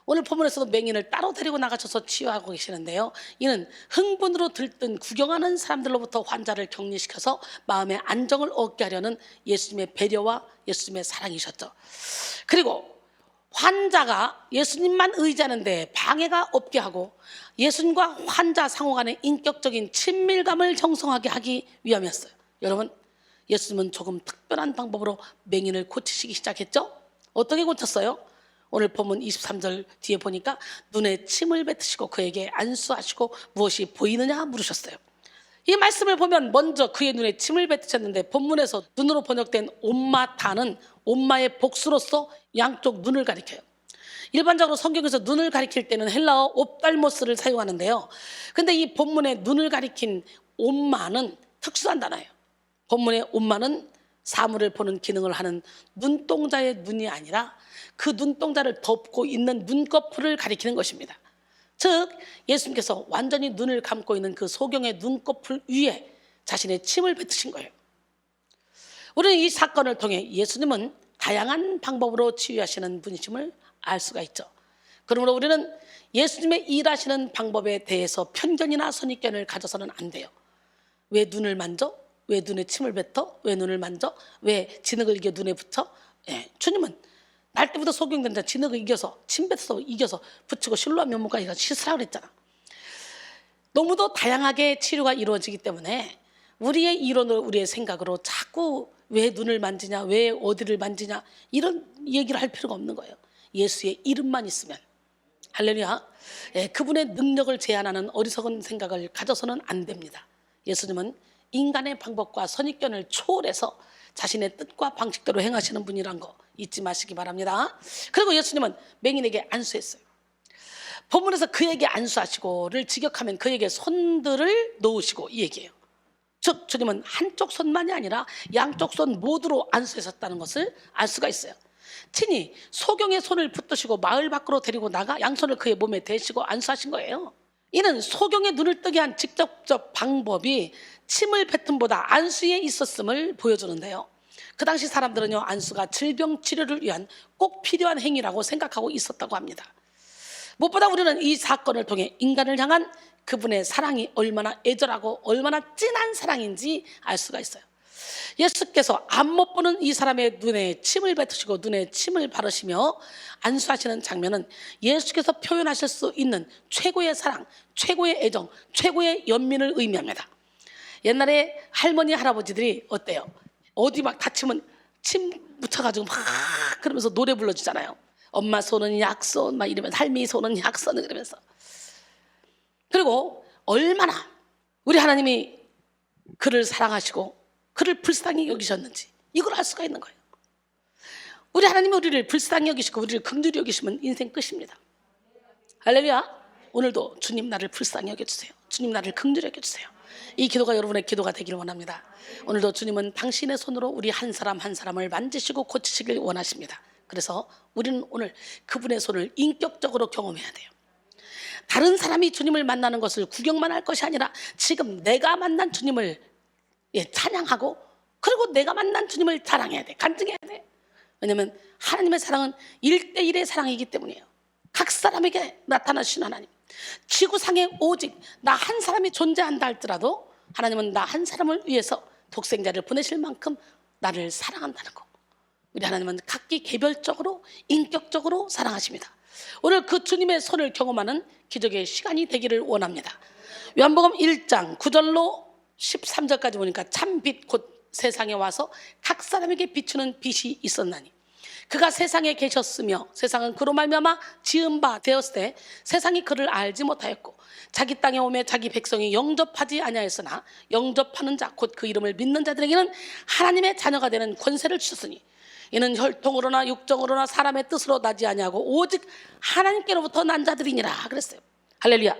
오늘 본문에서도 맹인을 따로 데리고 나가셔서 치유하고 계시는데요. 이는 흥분으로 들뜬 구경하는 사람들로부터 환자를 격리시켜서 마음의 안정을 얻게 하려는 예수님의 배려와 예수님의 사랑이셨죠. 그리고 환자가 예수님만 의지하는데 방해가 없게 하고 예수님과 환자 상호 간의 인격적인 친밀감을 형성하게 하기 위함이었어요. 여러분, 예수님은 조금 특별한 방법으로 맹인을 고치시기 시작했죠. 어떻게 고쳤어요? 오늘 본문 23절 뒤에 보니까 눈에 침을 뱉으시고 그에게 안수하시고 무엇이 보이느냐 물으셨어요. 이 말씀을 보면 먼저 그의 눈에 침을 뱉으셨는데 본문에서 눈으로 번역된 옴마타는 옴마의 복수로서 양쪽 눈을 가리켜요. 일반적으로 성경에서 눈을 가리킬 때는 헬라어 옵달모스를 사용하는데요. 근데 이 본문의 눈을 가리킨 옴마는 특수한 단어예요. 본문의 옴마는 사물을 보는 기능을 하는 눈동자의 눈이 아니라 그 눈동자를 덮고 있는 눈꺼풀을 가리키는 것입니다. 즉 예수님께서 완전히 눈을 감고 있는 그 소경의 눈꺼풀 위에 자신의 침을 뱉으신 거예요. 우리는 이 사건을 통해 예수님은 다양한 방법으로 치유하시는 분이심을 알 수가 있죠. 그러므로 우리는 예수님의 일하시는 방법에 대해서 편견이나 선입견을 가져서는 안 돼요. 왜 눈을 만져? 왜 눈에 침을 뱉어? 왜 눈을 만져? 왜 진흙을 이겨 눈에 붙여? 주님은 날 때부터 소경된 자 진흙을 이겨서 침 뱉어서 이겨서 붙이고 실로암 면목까지 씻으라고 그랬잖아. 너무도 다양하게 치료가 이루어지기 때문에 우리의 이론으로 우리의 생각으로 자꾸 왜 눈을 만지냐 왜 어디를 만지냐 이런 얘기를 할 필요가 없는 거예요. 예수의 이름만 있으면 할렐루야. 그분의 능력을 제한하는 어리석은 생각을 가져서는 안 됩니다. 예수님은 인간의 방법과 선입견을 초월해서 자신의 뜻과 방식대로 행하시는 분이란 거 잊지 마시기 바랍니다. 그리고 예수님은 맹인에게 안수했어요. 본문에서 그에게 안수하시고를 직역하면 그에게 손들을 놓으시고 이 얘기예요. 즉 주님은 한쪽 손만이 아니라 양쪽 손 모두로 안수하셨다는 것을 알 수가 있어요. 친히 소경의 손을 붙드시고 마을 밖으로 데리고 나가 양손을 그의 몸에 대시고 안수하신 거예요. 이는 소경의 눈을 뜨게 한 직접적 방법이 침을 뱉음보다 안수에 있었음을 보여주는데요. 그 당시 사람들은요, 안수가 질병 치료를 위한 꼭 필요한 행위라고 생각하고 있었다고 합니다. 무엇보다 우리는 이 사건을 통해 인간을 향한 그분의 사랑이 얼마나 애절하고 얼마나 진한 사랑인지 알 수가 있어요. 예수께서 앞 못 보는 이 사람의 눈에 침을 뱉으시고 눈에 침을 바르시며 안수하시는 장면은 예수께서 표현하실 수 있는 최고의 사랑, 최고의 애정, 최고의 연민을 의미합니다. 옛날에 할머니 할아버지들이 어때요? 어디 막 다치면 침 묻혀가지고 막 그러면서 노래 불러주잖아요. 엄마 손은 약손 막 이러면서, 할미 손은 약손 그러면서. 그리고 얼마나 우리 하나님이 그를 사랑하시고 그를 불쌍히 여기셨는지 이걸 알 수가 있는 거예요. 우리 하나님이 우리를 불쌍히 여기시고 우리를 긍휼히 여기시면 인생 끝입니다. 할렐루야. 오늘도 주님 나를 불쌍히 여겨주세요. 주님 나를 긍휼히 여겨주세요. 이 기도가 여러분의 기도가 되기를 원합니다. 오늘도 주님은 당신의 손으로 우리 한 사람 한 사람을 만지시고 고치시길 원하십니다. 그래서 우리는 오늘 그분의 손을 인격적으로 경험해야 돼요. 다른 사람이 주님을 만나는 것을 구경만 할 것이 아니라 지금 내가 만난 주님을 찬양하고, 그리고 내가 만난 주님을 자랑해야 돼. 간증해야 돼. 왜냐하면 하나님의 사랑은 1대1의 사랑이기 때문이에요. 각 사람에게 나타나신 하나님. 지구상에 오직 나 한 사람이 존재한다 할지라도 하나님은 나 한 사람을 위해서 독생자를 보내실 만큼 나를 사랑한다는 거. 우리 하나님은 각기 개별적으로 인격적으로 사랑하십니다. 오늘 그 주님의 손을 경험하는 기적의 시간이 되기를 원합니다. 요한복음 1장 9절로 13절까지 보니까 참 빛 곧 세상에 와서 각 사람에게 비추는 빛이 있었나니 그가 세상에 계셨으며 세상은 그로 말미암아 지은 바 되었을 때 세상이 그를 알지 못하였고 자기 땅에 오매 자기 백성이 영접하지 아니하였으나 영접하는 자 곧 그 이름을 믿는 자들에게는 하나님의 자녀가 되는 권세를 주셨으니 이는 혈통으로나 육정으로나 사람의 뜻으로 나지 아니하고 오직 하나님께로부터 난 자들이니라 그랬어요. 할렐루야.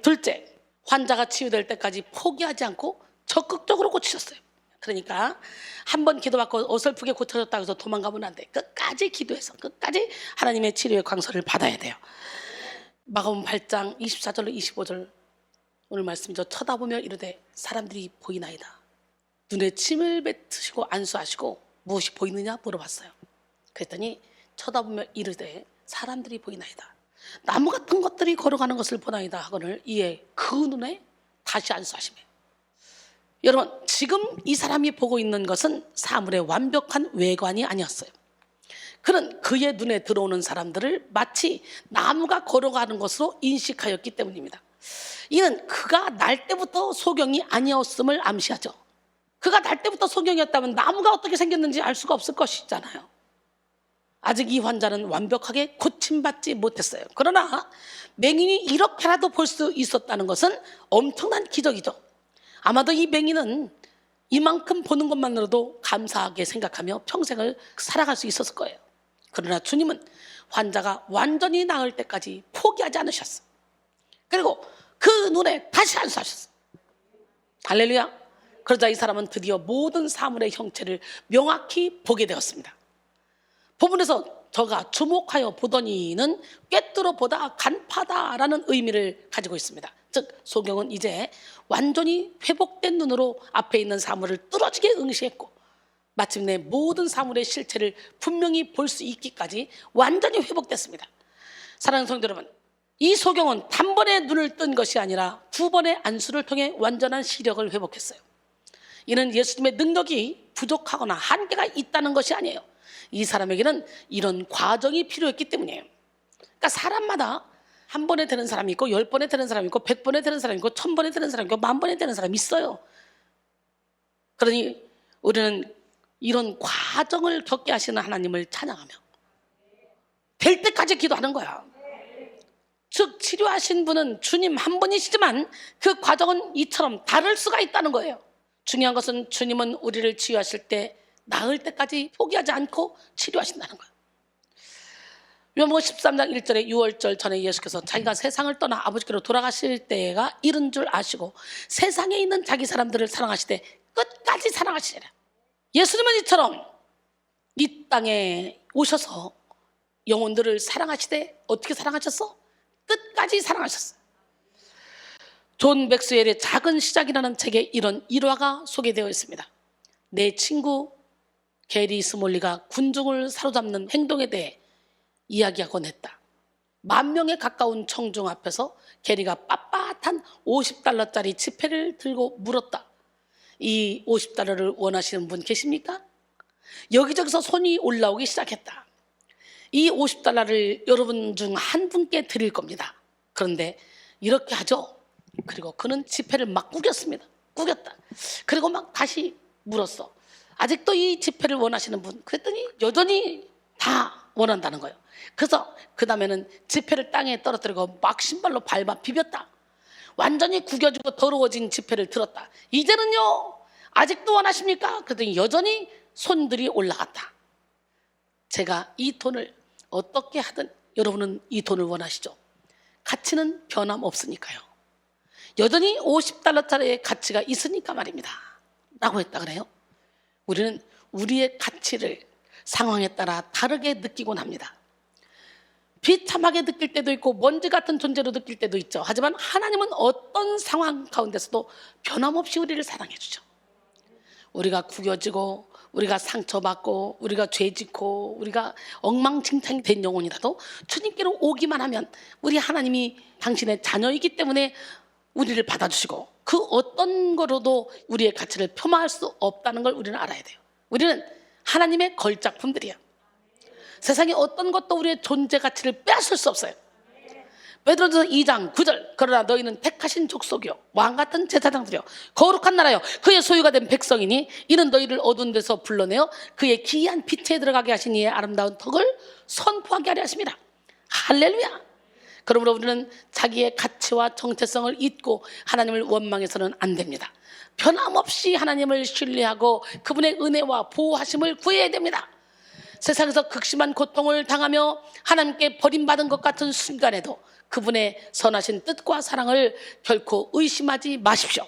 둘째, 환자가 치유될 때까지 포기하지 않고 적극적으로 고치셨어요. 그러니까 한 번 기도받고 어설프게 고쳐졌다고 해서 도망가면 안 돼. 끝까지 기도해서 끝까지 하나님의 치료의 광서를 받아야 돼요. 마가복음 8장 24절로 25절 오늘 말씀이죠. 쳐다보며 이르되 사람들이 보이나이다. 눈에 침을 뱉으시고 안수하시고 무엇이 보이느냐 물어봤어요. 그랬더니 쳐다보며 이르되 사람들이 보이나이다. 나무 같은 것들이 걸어가는 것을 보나이다 하거늘 이에 그 눈에 다시 안수하시며. 여러분, 지금 이 사람이 보고 있는 것은 사물의 완벽한 외관이 아니었어요. 그는 그의 눈에 들어오는 사람들을 마치 나무가 걸어가는 것으로 인식하였기 때문입니다. 이는 그가 날 때부터 소경이 아니었음을 암시하죠. 그가 날 때부터 소경이었다면 나무가 어떻게 생겼는지 알 수가 없을 것이잖아요. 아직 이 환자는 완벽하게 고침받지 못했어요. 그러나 맹인이 이렇게라도 볼 수 있었다는 것은 엄청난 기적이죠. 아마도 이 맹인은 이만큼 보는 것만으로도 감사하게 생각하며 평생을 살아갈 수 있었을 거예요. 그러나 주님은 환자가 완전히 나을 때까지 포기하지 않으셨어. 그리고 그 눈에 다시 안수하셨어. 할렐루야. 그러자 이 사람은 드디어 모든 사물의 형체를 명확히 보게 되었습니다. 본문에서 저가 주목하여 보더니는 꿰뚫어 보다 간파다라는 의미를 가지고 있습니다. 즉 소경은 이제 완전히 회복된 눈으로 앞에 있는 사물을 뚫어지게 응시했고 마침내 모든 사물의 실체를 분명히 볼 수 있기까지 완전히 회복됐습니다. 사랑하는 성도 여러분, 이 소경은 단번에 눈을 뜬 것이 아니라 2번의 안수를 통해 완전한 시력을 회복했어요. 이는 예수님의 능력이 부족하거나 한계가 있다는 것이 아니에요. 이 사람에게는 이런 과정이 필요했기 때문이에요. 그러니까 사람마다 한 번에 되는 사람이 있고 10번에 되는 사람이 있고 100번에 되는 사람이 있고 1000번에 되는 사람이 있고 10,000번에 되는 사람이 있어요. 그러니 우리는 이런 과정을 겪게 하시는 하나님을 찬양하며 될 때까지 기도하는 거야. 즉 치료하신 분은 주님 한 분이시지만 그 과정은 이처럼 다를 수가 있다는 거예요. 중요한 것은 주님은 우리를 치유하실 때 나을 때까지 포기하지 않고 치료하신다는 거예요. 요한복음 13장 1절에 6월절 전에 예수께서 자기가 세상을 떠나 아버지께로 돌아가실 때가 이른 줄 아시고 세상에 있는 자기 사람들을 사랑하시되 끝까지 사랑하시리라. 예수님은 이처럼 이 땅에 오셔서 영혼들을 사랑하시되 어떻게 사랑하셨어? 끝까지 사랑하셨어요. 존 맥스웰의 작은 시작이라는 책에 이런 일화가 소개되어 있습니다. 내 친구 게리 스몰리가 군중을 사로잡는 행동에 대해 이야기하곤 했다. 10,000명에 가까운 청중 앞에서 게리가 빳빳한 $50짜리 지폐를 들고 물었다. 이 $50를 원하시는 분 계십니까? 여기저기서 손이 올라오기 시작했다. 이 $50를 여러분 중 한 분께 드릴 겁니다. 그런데 이렇게 하죠. 그리고 그는 지폐를 막 구겼습니다. 구겼다. 그리고 막 다시 물었어. 아직도 이 지폐를 원하시는 분? 그랬더니 여전히 다 원한다는 거예요. 그래서 그 다음에는 지폐를 땅에 떨어뜨리고 막 신발로 밟아 비볐다. 완전히 구겨지고 더러워진 지폐를 들었다. 이제는요, 아직도 원하십니까? 그랬더니 여전히 손들이 올라갔다. 제가 이 돈을 어떻게 하든 여러분은 이 돈을 원하시죠? 가치는 변함없으니까요. 여전히 $50짜리의 가치가 있으니까 말입니다. 라고 했다 그래요. 우리는 우리의 가치를 상황에 따라 다르게 느끼곤 합니다. 비참하게 느낄 때도 있고 먼지 같은 존재로 느낄 때도 있죠. 하지만 하나님은 어떤 상황 가운데서도 변함없이 우리를 사랑해 주죠. 우리가 구겨지고 우리가 상처받고 우리가 죄짓고 우리가 엉망진창이 된 영혼이라도 주님께로 오기만 하면 우리 하나님이 당신의 자녀이기 때문에 우리를 받아주시고 그 어떤 거로도 우리의 가치를 폄하할 수 없다는 걸 우리는 알아야 돼요. 우리는 하나님의 걸작품들이야. 세상에 어떤 것도 우리의 존재 가치를 빼앗을 수 없어요. 베드로전서 2장 9절 그러나 너희는 택하신 족속이요 왕같은 제사장들이요 거룩한 나라요 그의 소유가 된 백성이니 이는 너희를 어두운 데서 불러내어 그의 기이한 빛에 들어가게 하신 이의 아름다운 덕을 선포하게 하려 하십니다. 할렐루야. 그러므로 우리는 자기의 가치와 정체성을 잊고 하나님을 원망해서는 안 됩니다. 변함없이 하나님을 신뢰하고 그분의 은혜와 보호하심을 구해야 됩니다. 세상에서 극심한 고통을 당하며 하나님께 버림받은 것 같은 순간에도 그분의 선하신 뜻과 사랑을 결코 의심하지 마십시오.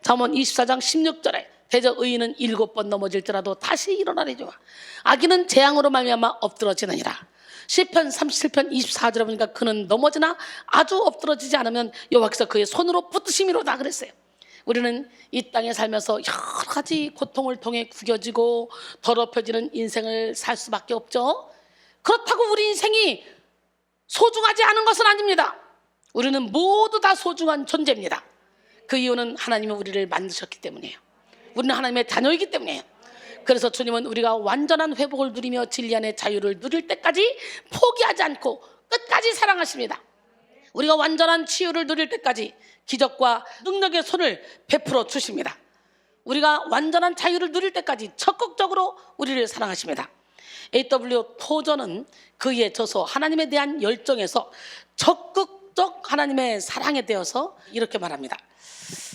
잠언 24장 16절에 대저 의인은 7번 넘어질지라도 다시 일어나리라. 악인은 재앙으로 말미암아 엎드러지느니라. 시편 37편 24절에 보니까 그는 넘어지나 아주 엎드러지지 않으면 여호와께서 그의 손으로 붙드심이로다 그랬어요. 우리는 이 땅에 살면서 여러 가지 고통을 통해 구겨지고 더럽혀지는 인생을 살 수밖에 없죠. 그렇다고 우리 인생이 소중하지 않은 것은 아닙니다. 우리는 모두 다 소중한 존재입니다. 그 이유는 하나님이 우리를 만드셨기 때문이에요. 우리는 하나님의 자녀이기 때문이에요. 그래서 주님은 우리가 완전한 회복을 누리며 진리 안의 자유를 누릴 때까지 포기하지 않고 끝까지 사랑하십니다. 우리가 완전한 치유를 누릴 때까지 기적과 능력의 손을 베풀어 주십니다. 우리가 완전한 자유를 누릴 때까지 적극적으로 우리를 사랑하십니다. A.W. 토저는 그의 저서 하나님에 대한 열정에서 적극적 하나님의 사랑에 대해서 이렇게 말합니다.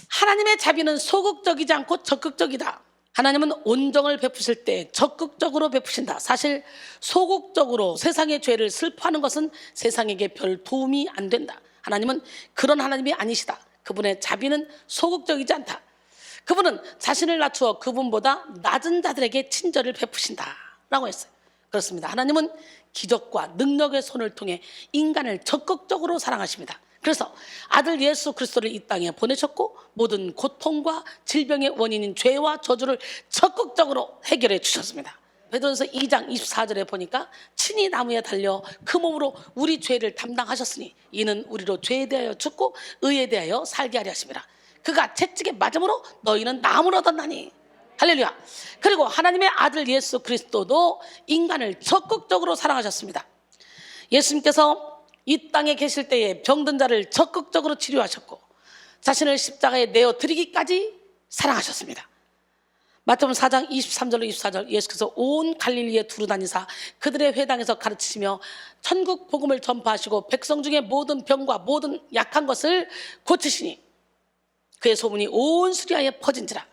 하나님의 자비는 소극적이지 않고 적극적이다. 하나님은 온정을 베푸실 때 적극적으로 베푸신다. 사실 소극적으로 세상의 죄를 슬퍼하는 것은 세상에게 별 도움이 안 된다. 하나님은 그런 하나님이 아니시다. 그분의 자비는 소극적이지 않다. 그분은 자신을 낮추어 그분보다 낮은 자들에게 친절을 베푸신다 라고 했어요. 그렇습니다. 하나님은 기적과 능력의 손을 통해 인간을 적극적으로 사랑하십니다. 그래서 아들 예수 그리스도를 이 땅에 보내셨고 모든 고통과 질병의 원인인 죄와 저주를 적극적으로 해결해 주셨습니다. 베드로전서 2장 24절에 보니까 친히 나무에 달려 그 몸으로 우리 죄를 담당하셨으니 이는 우리로 죄에 대하여 죽고 의에 대하여 살게 하려 하심이라. 그가 채찍에 맞음으로 너희는 나음을 얻었나니. 할렐루야. 그리고 하나님의 아들 예수 그리스도도 인간을 적극적으로 사랑하셨습니다. 예수님께서 이 땅에 계실 때에 병든 자를 적극적으로 치료하셨고 자신을 십자가에 내어 드리기까지 사랑하셨습니다. 마태복음 4장 23절로 24절 예수께서 온 갈릴리에 두루다니사 그들의 회당에서 가르치시며 천국 복음을 전파하시고 백성 중에 모든 병과 모든 약한 것을 고치시니 그의 소문이 온 수리아에 퍼진지라.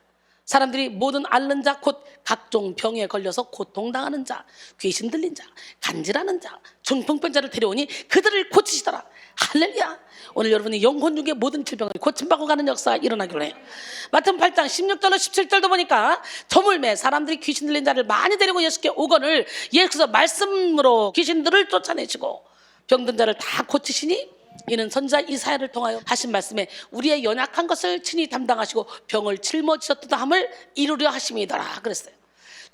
사람들이 모든 앓는 자 곧 각종 병에 걸려서 고통당하는 자, 귀신 들린 자, 간질하는 자, 중풍병자를 데려오니 그들을 고치시더라. 할렐루야. 오늘 여러분이 영혼 중의 모든 질병을 고침받고 가는 역사가 일어나기로 해요. 마태복음 8장 16절로 17절도 보니까 저물매 사람들이 귀신 들린 자를 많이 데리고 예수께 오거늘 예수께서 말씀으로 귀신들을 쫓아내시고 병든 자를 다 고치시니 이는 선지자 이사야를 통하여 하신 말씀에 우리의 연약한 것을 친히 담당하시고 병을 짊어지셨도다 함을 이루려 하심이더라 그랬어요.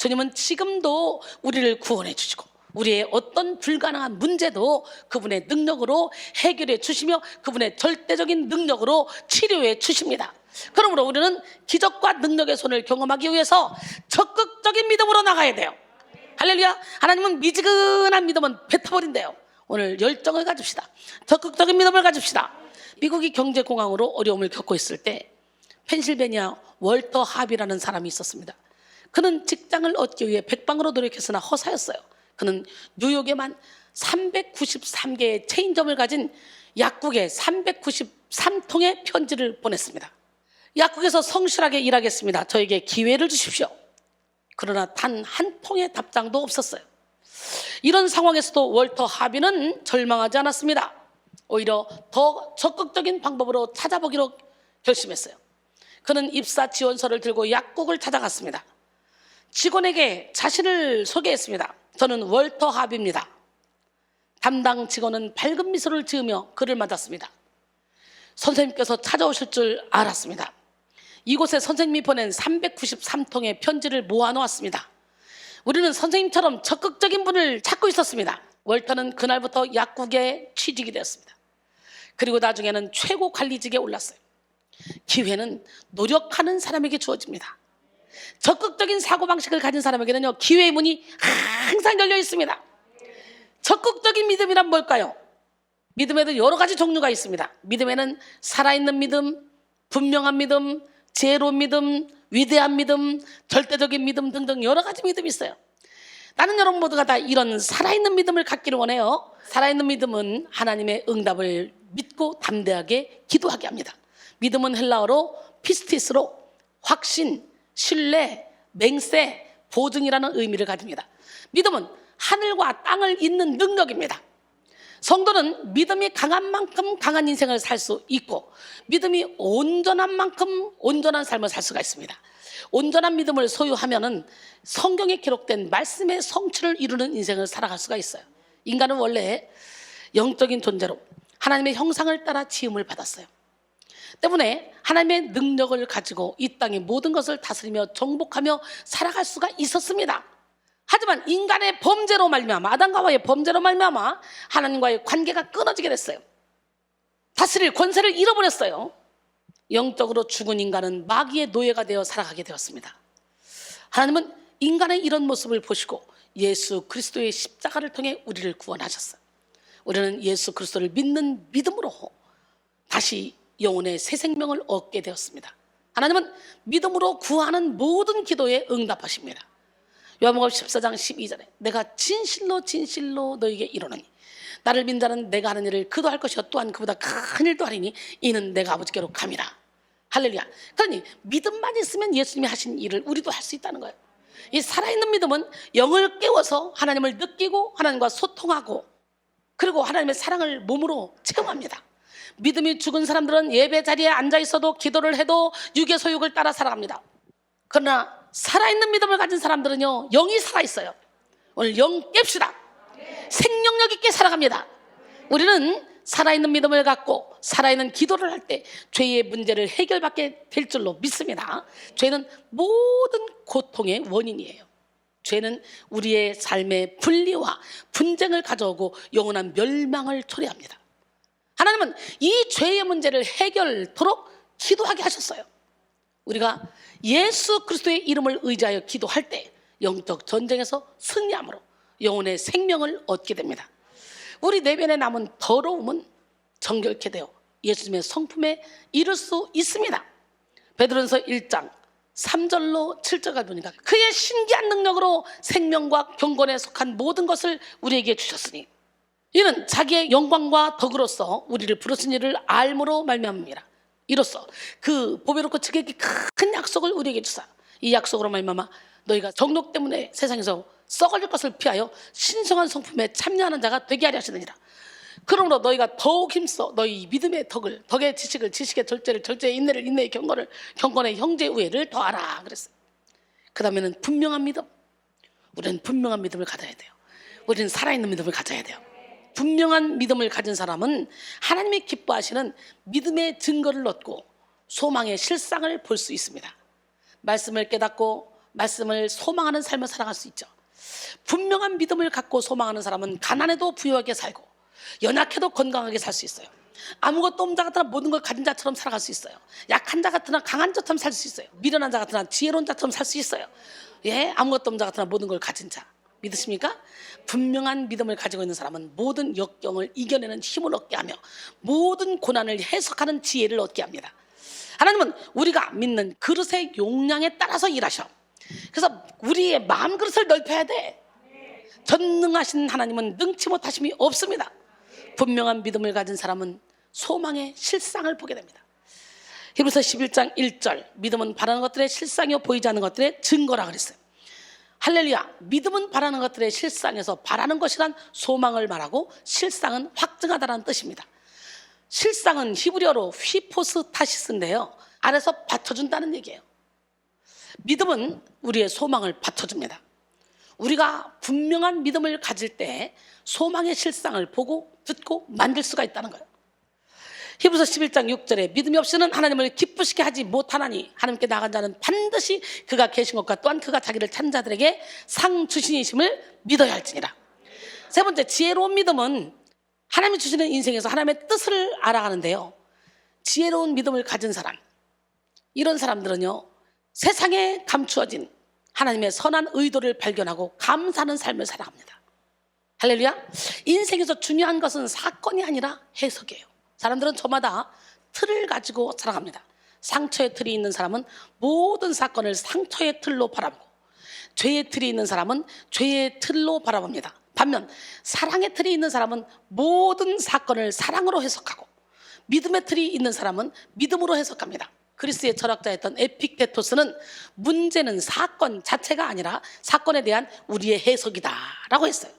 주님은 지금도 우리를 구원해 주시고 우리의 어떤 불가능한 문제도 그분의 능력으로 해결해 주시며 그분의 절대적인 능력으로 치료해 주십니다. 그러므로 우리는 기적과 능력의 손을 경험하기 위해서 적극적인 믿음으로 나가야 돼요. 할렐루야. 하나님은 미지근한 믿음은 뱉어버린대요. 오늘 열정을 가집시다. 적극적인 믿음을 가집시다. 미국이 경제공황으로 어려움을 겪고 있을 때 펜실베니아 월터 합이라는 사람이 있었습니다. 그는 직장을 얻기 위해 백방으로 노력했으나 허사였어요. 그는 뉴욕에만 393개의 체인점을 가진 약국에 393통의 편지를 보냈습니다. 약국에서 성실하게 일하겠습니다. 저에게 기회를 주십시오. 그러나 단 한 통의 답장도 없었어요. 이런 상황에서도 월터 하비는 절망하지 않았습니다. 오히려 더 적극적인 방법으로 찾아보기로 결심했어요. 그는 입사 지원서를 들고 약국을 찾아갔습니다. 직원에게 자신을 소개했습니다. 저는 월터 하비입니다. 담당 직원은 밝은 미소를 지으며 그를 맞았습니다. 선생님께서 찾아오실 줄 알았습니다. 이곳에 선생님이 보낸 393통의 편지를 모아놓았습니다. 우리는 선생님처럼 적극적인 분을 찾고 있었습니다. 월터는 그날부터 약국에 취직이 되었습니다. 그리고 나중에는 최고 관리직에 올랐어요. 기회는 노력하는 사람에게 주어집니다. 적극적인 사고방식을 가진 사람에게는요, 기회의 문이 항상 열려 있습니다. 적극적인 믿음이란 뭘까요? 믿음에도 여러 가지 종류가 있습니다. 믿음에는 살아있는 믿음, 분명한 믿음, 지혜로운 믿음, 위대한 믿음, 절대적인 믿음 등등 여러 가지 믿음이 있어요. 나는 여러분 모두가 다 이런 살아있는 믿음을 갖기를 원해요. 살아있는 믿음은 하나님의 응답을 믿고 담대하게 기도하게 합니다. 믿음은 헬라어로 피스티스로 확신, 신뢰, 맹세, 보증이라는 의미를 가집니다. 믿음은 하늘과 땅을 잇는 능력입니다. 성도는 믿음이 강한 만큼 강한 인생을 살 수 있고 믿음이 온전한 만큼 온전한 삶을 살 수가 있습니다. 온전한 믿음을 소유하면은 성경에 기록된 말씀의 성취를 이루는 인생을 살아갈 수가 있어요. 인간은 원래 영적인 존재로 하나님의 형상을 따라 지음을 받았어요. 때문에 하나님의 능력을 가지고 이 땅의 모든 것을 다스리며 정복하며 살아갈 수가 있었습니다. 하지만 인간의 범죄로 말미암아 아담과 하와의 범죄로 말미암아 하나님과의 관계가 끊어지게 됐어요. 다스릴 권세를 잃어버렸어요. 영적으로 죽은 인간은 마귀의 노예가 되어 살아가게 되었습니다. 하나님은 인간의 이런 모습을 보시고 예수 그리스도의 십자가를 통해 우리를 구원하셨어요. 우리는 예수 그리스도를 믿는 믿음으로 다시 영혼의 새 생명을 얻게 되었습니다. 하나님은 믿음으로 구하는 모든 기도에 응답하십니다. 요한복음 14장 12절에 내가 진실로 진실로 너에게 이르노니 나를 믿는 자는 내가 하는 일을 그도 할 것이요 또한 그보다 큰 일도 하리니 이는 내가 아버지께로 감이라. 할렐루야. 그러니 믿음만 있으면 예수님이 하신 일을 우리도 할 수 있다는 거예요. 이 살아있는 믿음은 영을 깨워서 하나님을 느끼고 하나님과 소통하고 그리고 하나님의 사랑을 몸으로 체험합니다. 믿음이 죽은 사람들은 예배 자리에 앉아 있어도 기도를 해도 육의 소욕을 따라 살아갑니다. 그러나 살아있는 믿음을 가진 사람들은요, 영이 살아있어요. 오늘 영 깹시다. 생명력 있게 살아갑니다. 우리는 살아있는 믿음을 갖고 살아있는 기도를 할 때 죄의 문제를 해결받게 될 줄로 믿습니다. 죄는 모든 고통의 원인이에요. 죄는 우리의 삶의 분리와 분쟁을 가져오고 영원한 멸망을 초래합니다. 하나님은 이 죄의 문제를 해결토록 기도하게 하셨어요. 우리가 예수 그리스도의 이름을 의지하여 기도할 때 영적 전쟁에서 승리함으로 영혼의 생명을 얻게 됩니다. 우리 내면에 남은 더러움은 정결케 되어 예수님의 성품에 이를 수 있습니다. 베드로전서 1장 3절로 7절까지 보니까 그의 신기한 능력으로 생명과 경건에 속한 모든 것을 우리에게 주셨으니 이는 자기의 영광과 덕으로서 우리를 부르신 일을 알므로 말미암음이라. 이로써 그 보배롭고 지극히 큰 약속을 우리에게 주사 이 약속으로 말미암아 너희가 정욕 때문에 세상에서 썩어질 것을 피하여 신성한 성품에 참여하는 자가 되게 하려 하시느니라. 그러므로 너희가 더욱 힘써 너희 믿음의 덕을 덕의 지식을 지식의 절제를 절제의 인내를 인내의 경건을 경건의 형제의 우애를 더하라 그랬어요. 그 다음에는 분명한 믿음. 우리는 분명한 믿음을 가져야 돼요. 우리는 살아있는 믿음을 가져야 돼요. 분명한 믿음을 가진 사람은 하나님이 기뻐하시는 믿음의 증거를 얻고 소망의 실상을 볼 수 있습니다. 말씀을 깨닫고 말씀을 소망하는 삶을 살아갈 수 있죠. 분명한 믿음을 갖고 소망하는 사람은 가난해도 부유하게 살고 연약해도 건강하게 살 수 있어요. 아무것도 없는 자 같으나 모든 걸 가진 자처럼 살아갈 수 있어요. 약한 자 같으나 강한 자처럼 살 수 있어요. 미련한 자 같으나 지혜로운 자처럼 살 수 있어요. 예, 아무것도 없는 자 같으나 모든 걸 가진 자. 믿으십니까? 분명한 믿음을 가지고 있는 사람은 모든 역경을 이겨내는 힘을 얻게 하며 모든 고난을 해석하는 지혜를 얻게 합니다. 하나님은 우리가 믿는 그릇의 용량에 따라서 일하셔. 그래서 우리의 마음 그릇을 넓혀야 돼. 전능하신 하나님은 능치 못하심이 없습니다. 분명한 믿음을 가진 사람은 소망의 실상을 보게 됩니다. 히브리서 11장 1절, 믿음은 바라는 것들의 실상이요 보이지 않는 것들의 증거라 그랬어요. 할렐루야. 믿음은 바라는 것들의 실상에서 바라는 것이란 소망을 말하고 실상은 확증하다라는 뜻입니다. 실상은 히브리어로 휘포스타시스인데요, 안에서 받쳐준다는 얘기예요. 믿음은 우리의 소망을 받쳐줍니다. 우리가 분명한 믿음을 가질 때 소망의 실상을 보고 듣고 만들 수가 있다는 거예요. 히브리서 11장 6절에 믿음이 없이는 하나님을 기쁘시게 하지 못하나니 하나님께 나간 자는 반드시 그가 계신 것과 또한 그가 자기를 찾는 자들에게 상 주시니심을 믿어야 할지니라. 세 번째, 지혜로운 믿음은 하나님이 주시는 인생에서 하나님의 뜻을 알아가는데요, 지혜로운 믿음을 가진 사람, 이런 사람들은요, 세상에 감추어진 하나님의 선한 의도를 발견하고 감사하는 삶을 살아갑니다. 할렐루야. 인생에서 중요한 것은 사건이 아니라 해석이에요. 사람들은 저마다 틀을 가지고 살아갑니다. 상처의 틀이 있는 사람은 모든 사건을 상처의 틀로 바라보고, 죄의 틀이 있는 사람은 죄의 틀로 바라봅니다. 반면 사랑의 틀이 있는 사람은 모든 사건을 사랑으로 해석하고, 믿음의 틀이 있는 사람은 믿음으로 해석합니다. 그리스의 철학자였던 에픽테토스는 문제는 사건 자체가 아니라 사건에 대한 우리의 해석이다라고 했어요.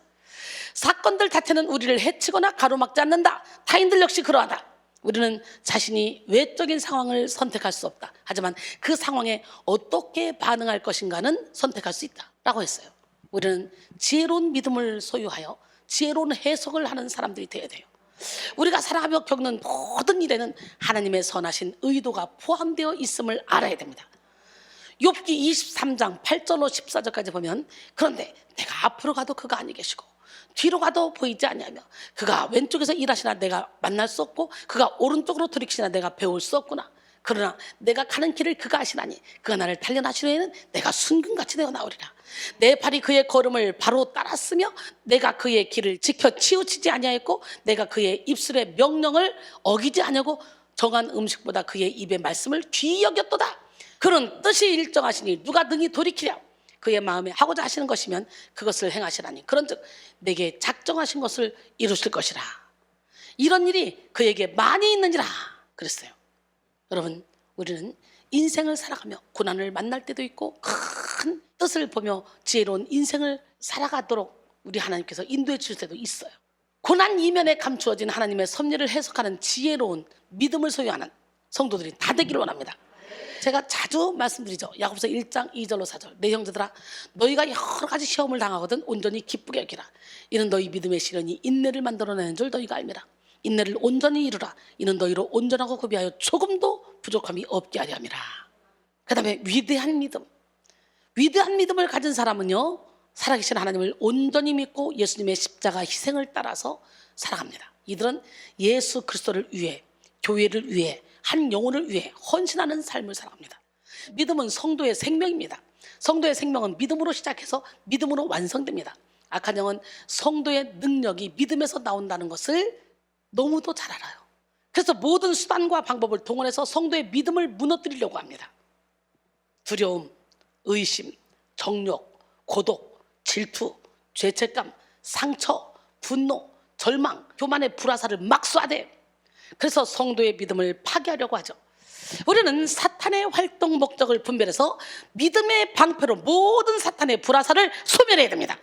사건들 자체는 우리를 해치거나 가로막지 않는다. 타인들 역시 그러하다. 우리는 자신이 외적인 상황을 선택할 수 없다. 하지만 그 상황에 어떻게 반응할 것인가는 선택할 수 있다라고 했어요. 우리는 지혜로운 믿음을 소유하여 지혜로운 해석을 하는 사람들이 되어야 돼요. 우리가 살아가며 겪는 모든 일에는 하나님의 선하신 의도가 포함되어 있음을 알아야 됩니다. 욥기 23장 8절로 14절까지 보면, 그런데 내가 앞으로 가도 그가 아니 계시고 뒤로 가도 보이지 아니하며 그가 왼쪽에서 일하시나 내가 만날 수 없고 그가 오른쪽으로 돌이키시나 내가 배울 수 없구나. 그러나 내가 가는 길을 그가 아시나니 그가 나를 단련하시려에는 내가 순금같이 되어 나오리라. 내 발이 그의 걸음을 바로 따랐으며 내가 그의 길을 지켜 치우치지 아니하였고 내가 그의 입술의 명령을 어기지 아니하고 정한 음식보다 그의 입의 말씀을 귀히 여겼도다. 그는 뜻이 일정하시니 누가 능히 돌이키랴. 그의 마음에 하고자 하시는 것이면 그것을 행하시라니 그런즉 내게 작정하신 것을 이루실 것이라. 이런 일이 그에게 많이 있느니라 그랬어요. 여러분, 우리는 인생을 살아가며 고난을 만날 때도 있고 큰 뜻을 보며 지혜로운 인생을 살아가도록 우리 하나님께서 인도해 주실 때도 있어요. 고난 이면에 감추어진 하나님의 섭리를 해석하는 지혜로운 믿음을 소유하는 성도들이 다 되기를 원합니다. 제가 자주 말씀드리죠. 야고보서 1장 2절로 4절. 내 형제들아, 너희가 여러 가지 시험을 당하거든 온전히 기쁘게 여기라. 이는 너희 믿음의 시련이 인내를 만들어내는 줄 너희가 알미라. 인내를 온전히 이루라. 이는 너희로 온전하고 구비하여 조금도 부족함이 없게 하려 함이라. 그 다음에 위대한 믿음. 위대한 믿음을 가진 사람은요, 살아계신 하나님을 온전히 믿고 예수님의 십자가 희생을 따라서 살아갑니다. 이들은 예수 그리스도를 위해, 교회를 위해, 한 영혼을 위해 헌신하는 삶을 살아갑니다. 믿음은 성도의 생명입니다. 성도의 생명은 믿음으로 시작해서 믿음으로 완성됩니다. 악한 영은 성도의 능력이 믿음에서 나온다는 것을 너무도 잘 알아요. 그래서 모든 수단과 방법을 동원해서 성도의 믿음을 무너뜨리려고 합니다. 두려움, 의심, 정욕, 고독, 질투, 죄책감, 상처, 분노, 절망, 교만의 불화살을 막 쏴대. 그래서 성도의 믿음을 파괴하려고 하죠. 우리는 사탄의 활동 목적을 분별해서 믿음의 방패로 모든 사탄의 불화살을 소멸해야 됩니다.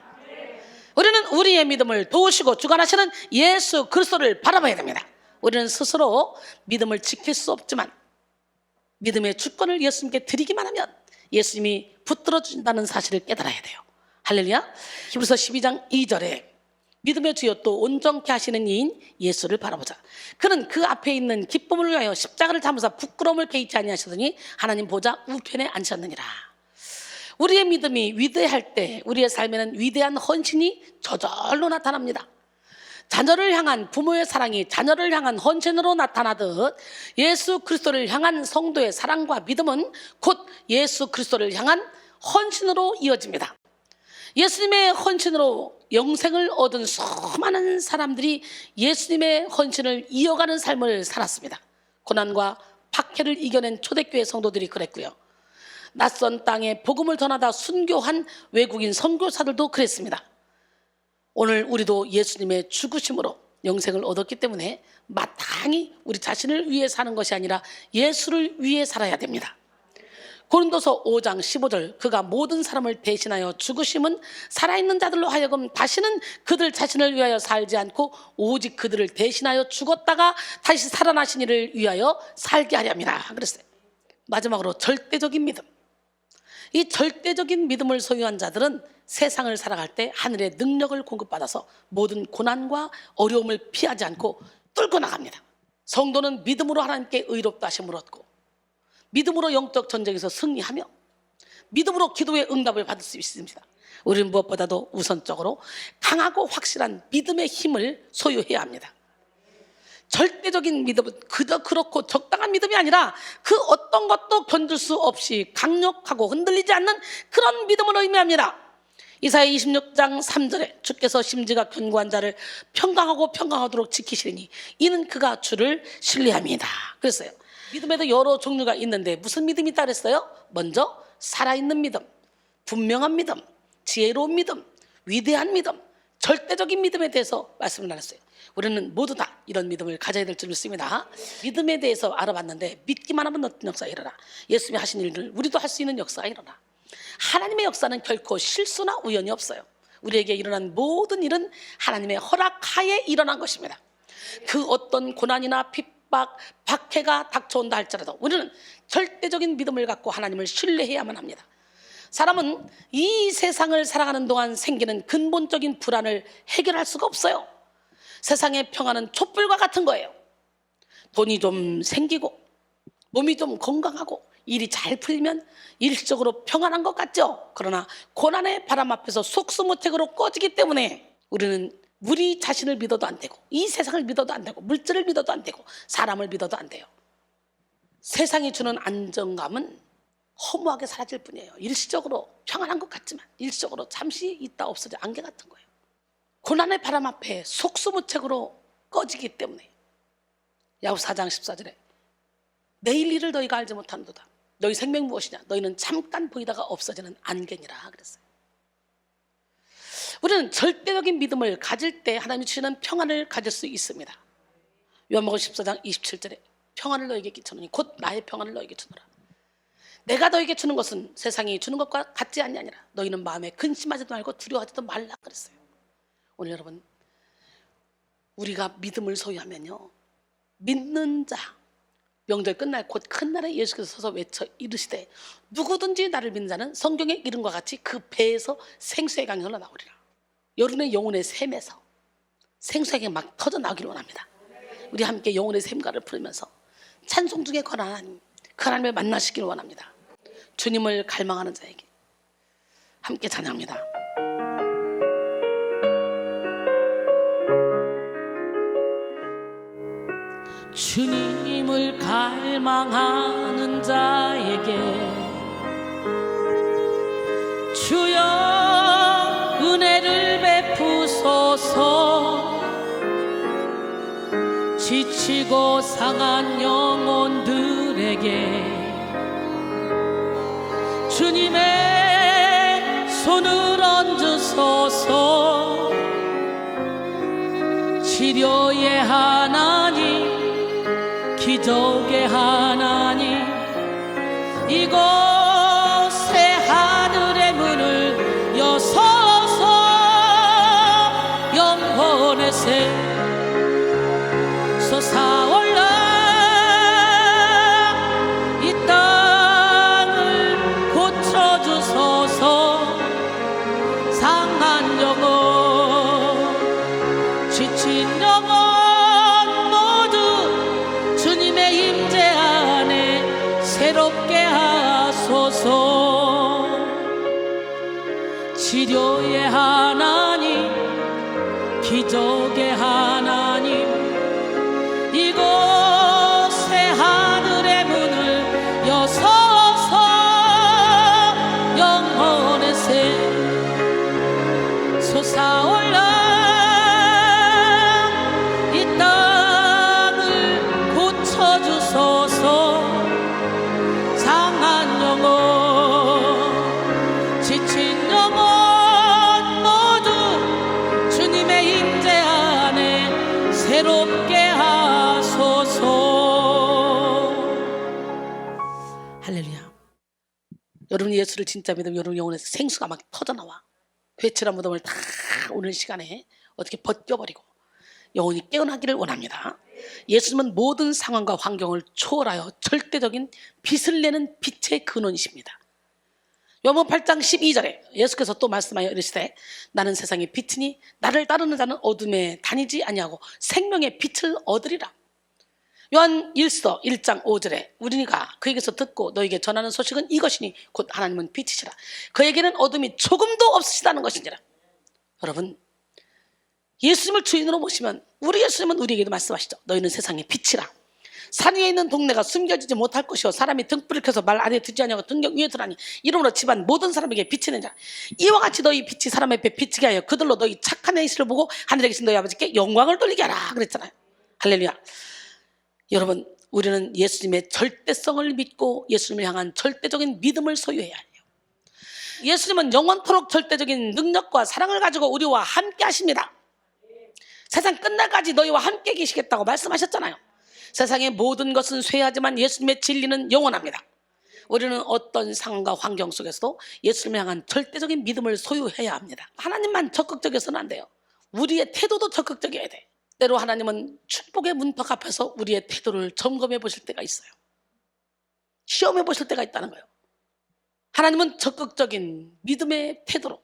우리는 우리의 믿음을 도우시고 주관하시는 예수 그리스도를 바라봐야 됩니다. 우리는 스스로 믿음을 지킬 수 없지만 믿음의 주권을 예수님께 드리기만 하면 예수님이 붙들어 준다는 사실을 깨달아야 돼요. 할렐루야. 히브리서 12장 2절에 믿음의 주여 또 온전케 하시는 이인 예수를 바라보자. 그는 그 앞에 있는 기쁨을 위하여 십자가를 담으사 부끄러움을 개의치 아니하시더니 하나님 보좌 우편에 앉으셨느니라. 우리의 믿음이 위대할 때 우리의 삶에는 위대한 헌신이 저절로 나타납니다. 자녀를 향한 부모의 사랑이 자녀를 향한 헌신으로 나타나듯 예수 그리스도를 향한 성도의 사랑과 믿음은 곧 예수 그리스도를 향한 헌신으로 이어집니다. 예수님의 헌신으로 영생을 얻은 수많은 사람들이 예수님의 헌신을 이어가는 삶을 살았습니다. 고난과 박해를 이겨낸 초대교회 성도들이 그랬고요. 낯선 땅에 복음을 전하다 순교한 외국인 선교사들도 그랬습니다. 오늘 우리도 예수님의 죽으심으로 영생을 얻었기 때문에 마땅히 우리 자신을 위해 사는 것이 아니라 예수를 위해 살아야 됩니다. 고린도서 5장 15절, 그가 모든 사람을 대신하여 죽으심은 살아있는 자들로 하여금 다시는 그들 자신을 위하여 살지 않고 오직 그들을 대신하여 죽었다가 다시 살아나신 이를 위하여 살게 하려 합니다. 그랬어요. 마지막으로 절대적인 믿음. 이 절대적인 믿음을 소유한 자들은 세상을 살아갈 때 하늘의 능력을 공급받아서 모든 고난과 어려움을 피하지 않고 뚫고 나갑니다. 성도는 믿음으로 하나님께 의롭다 하심을 얻고, 믿음으로 영적 전쟁에서 승리하며, 믿음으로 기도의 응답을 받을 수 있습니다. 우리는 무엇보다도 우선적으로 강하고 확실한 믿음의 힘을 소유해야 합니다. 절대적인 믿음은 그저 그렇고 적당한 믿음이 아니라 그 어떤 것도 견딜 수 없이 강력하고 흔들리지 않는 그런 믿음을 의미합니다. 이사야 26장 3절에 주께서 심지가 견고한 자를 평강하고 평강하도록 지키시리니 이는 그가 주를 신뢰합니다. 그랬어요. 믿음에도 여러 종류가 있는데 무슨 믿음이 있다 그랬어요? 먼저 살아있는 믿음, 분명한 믿음, 지혜로운 믿음, 위대한 믿음, 절대적인 믿음에 대해서 말씀을 나눴어요. 우리는 모두 다 이런 믿음을 가져야 될 줄 믿습니다. 믿음에 대해서 알아봤는데 믿기만 하면 어떤 역사가 일어나, 예수님이 하신 일을 우리도 할 수 있는 역사가 일어나. 하나님의 역사는 결코 실수나 우연이 없어요. 우리에게 일어난 모든 일은 하나님의 허락하에 일어난 것입니다. 그 어떤 고난이나 핍박, 박해가 닥쳐온다 할지라도 우리는 절대적인 믿음을 갖고 하나님을 신뢰해야만 합니다. 사람은 이 세상을 살아가는 동안 생기는 근본적인 불안을 해결할 수가 없어요. 세상의 평화는 촛불과 같은 거예요. 돈이 좀 생기고 몸이 좀 건강하고 일이 잘 풀리면 일시적으로 평안한 것 같죠. 그러나 고난의 바람 앞에서 속수무책으로 꺼지기 때문에 우리는 우리 자신을 믿어도 안 되고, 이 세상을 믿어도 안 되고, 물질을 믿어도 안 되고, 사람을 믿어도 안 돼요. 세상이 주는 안정감은 허무하게 사라질 뿐이에요. 일시적으로 평안한 것 같지만 일시적으로 잠시 있다 없어져 안개 같은 거예요. 고난의 바람 앞에 속수무책으로 꺼지기 때문에 야고보서 4장 14절에 내일 일을 너희가 알지 못하는도다. 너희 생명 무엇이냐? 너희는 잠깐 보이다가 없어지는 안개니라 그랬어요. 우리는 절대적인 믿음을 가질 때 하나님이 주시는 평안을 가질 수 있습니다. 요한복음 14장 27절에 평안을 너에게 끼쳐노니 곧 나의 평안을 너에게 주노라. 내가 너에게 주는 것은 세상이 주는 것과 같지 아니하니라. 너희는 마음에 근심하지도 말고 두려워하지도 말라 그랬어요. 오늘 여러분, 우리가 믿음을 소유하면요, 믿는 자, 명절 끝날 곧 큰 날에 예수께서 서서 외쳐 이르시되 누구든지 나를 믿는 자는 성경의 이름과 같이 그 배에서 생수의 강이 흘러나오리라. 여러분의 영혼의 샘에서 생수의 막 터져 나오기를 원합니다. 우리 함께 영혼의 샘가를 부르면서 찬송 중에 거한 하나님, 그 하나님을 만나시기를 원합니다. 주님을 갈망하는 자에게 함께 찬양합니다. 주님을 갈망하는 자에게 주여 은혜를 베푸소서. 지치고 상한 영혼들에게 주님의 손을 얹으소서. 치료의 하나님, 기적의 하나님, 이곳에 하늘의 문을 여소서. 영혼의 새 솟아올라 이 땅을 고쳐주소서. 상한 영혼, 지친 영혼 모두 주님의 임재 안에 새롭게 하소서. 치료의 하나님, 기적의 하나님, 이곳에 하늘의 문을 여서서 영혼의 새 솟아올라 이 땅을 고쳐주소서. 상한 영혼, 지친 영혼 모두 주님의 임재 안에 새롭게 하소서. 할렐루야. 여러분이 예수를 진짜 믿으면 여러분 영혼에서 생수가 막 터져나와. 회칠한 무덤을 다 오늘 시간에 어떻게 벗겨버리고 영혼이 깨어나기를 원합니다. 예수님은 모든 상황과 환경을 초월하여 절대적인 빛을 내는 빛의 근원이십니다. 요한복음 8장 12절에 예수께서 또 말씀하여 이르시되 나는 세상의 빛이니 나를 따르는 자는 어둠에 다니지 아니하고 생명의 빛을 얻으리라. 요한 1서 1장 5절에 우리가 그에게서 듣고 너에게 전하는 소식은 이것이니 곧 하나님은 빛이시라. 그에게는 어둠이 조금도 없으시다는 것이니라. 여러분, 예수님을 주인으로 모시면 우리 예수님은 우리에게도 말씀하시죠. 너희는 세상의 빛이라. 산 위에 있는 동네가 숨겨지지 못할 것이요 사람이 등불을 켜서 말 안에 듣지 아니하고 등경 위에 들하니 이러므로 집안 모든 사람에게 비치는 자. 이와 같이 너희 빛이 사람 앞에 비치게 하여 그들로 너희 착한 행실을 보고 하늘에 계신 너희 아버지께 영광을 돌리게 하라 그랬잖아요. 할렐루야. 여러분, 우리는 예수님의 절대성을 믿고 예수님을 향한 절대적인 믿음을 소유해야 해요. 예수님은 영원토록 절대적인 능력과 사랑을 가지고 우리와 함께 하십니다. 세상 끝날까지 너희와 함께 계시겠다고 말씀하셨잖아요. 세상의 모든 것은 쇠하지만 예수님의 진리는 영원합니다. 우리는 어떤 상황과 환경 속에서도 예수님을 향한 절대적인 믿음을 소유해야 합니다. 하나님만 적극적이어서는 안 돼요. 우리의 태도도 적극적이어야 돼. 때로 하나님은 축복의 문턱 앞에서 우리의 태도를 점검해 보실 때가 있어요. 시험해 보실 때가 있다는 거예요. 하나님은 적극적인 믿음의 태도로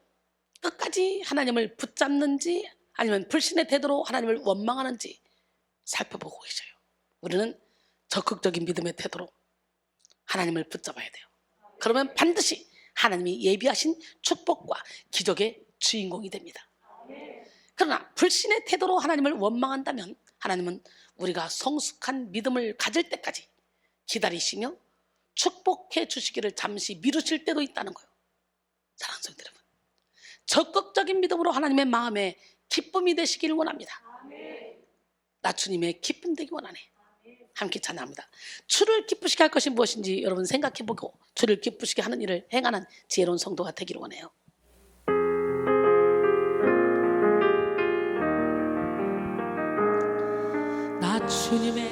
끝까지 하나님을 붙잡는지 아니면 불신의 태도로 하나님을 원망하는지 살펴보고 계셔요. 우리는 적극적인 믿음의 태도로 하나님을 붙잡아야 돼요. 그러면 반드시 하나님이 예비하신 축복과 기적의 주인공이 됩니다. 그러나 불신의 태도로 하나님을 원망한다면 하나님은 우리가 성숙한 믿음을 가질 때까지 기다리시며 축복해 주시기를 잠시 미루실 때도 있다는 거예요. 사랑하는 성도 여러분, 적극적인 믿음으로 하나님의 마음에 기쁨이 되시기를 원합니다. 나 주님의 기쁨 되기 원하네. 함께 찬양합니다. 주를 기쁘시게 할 것이 무엇인지 여러분 생각해보고 주를 기쁘시게 하는 일을 행하는 지혜로운 성도가 되기를 원해요. 나 주님의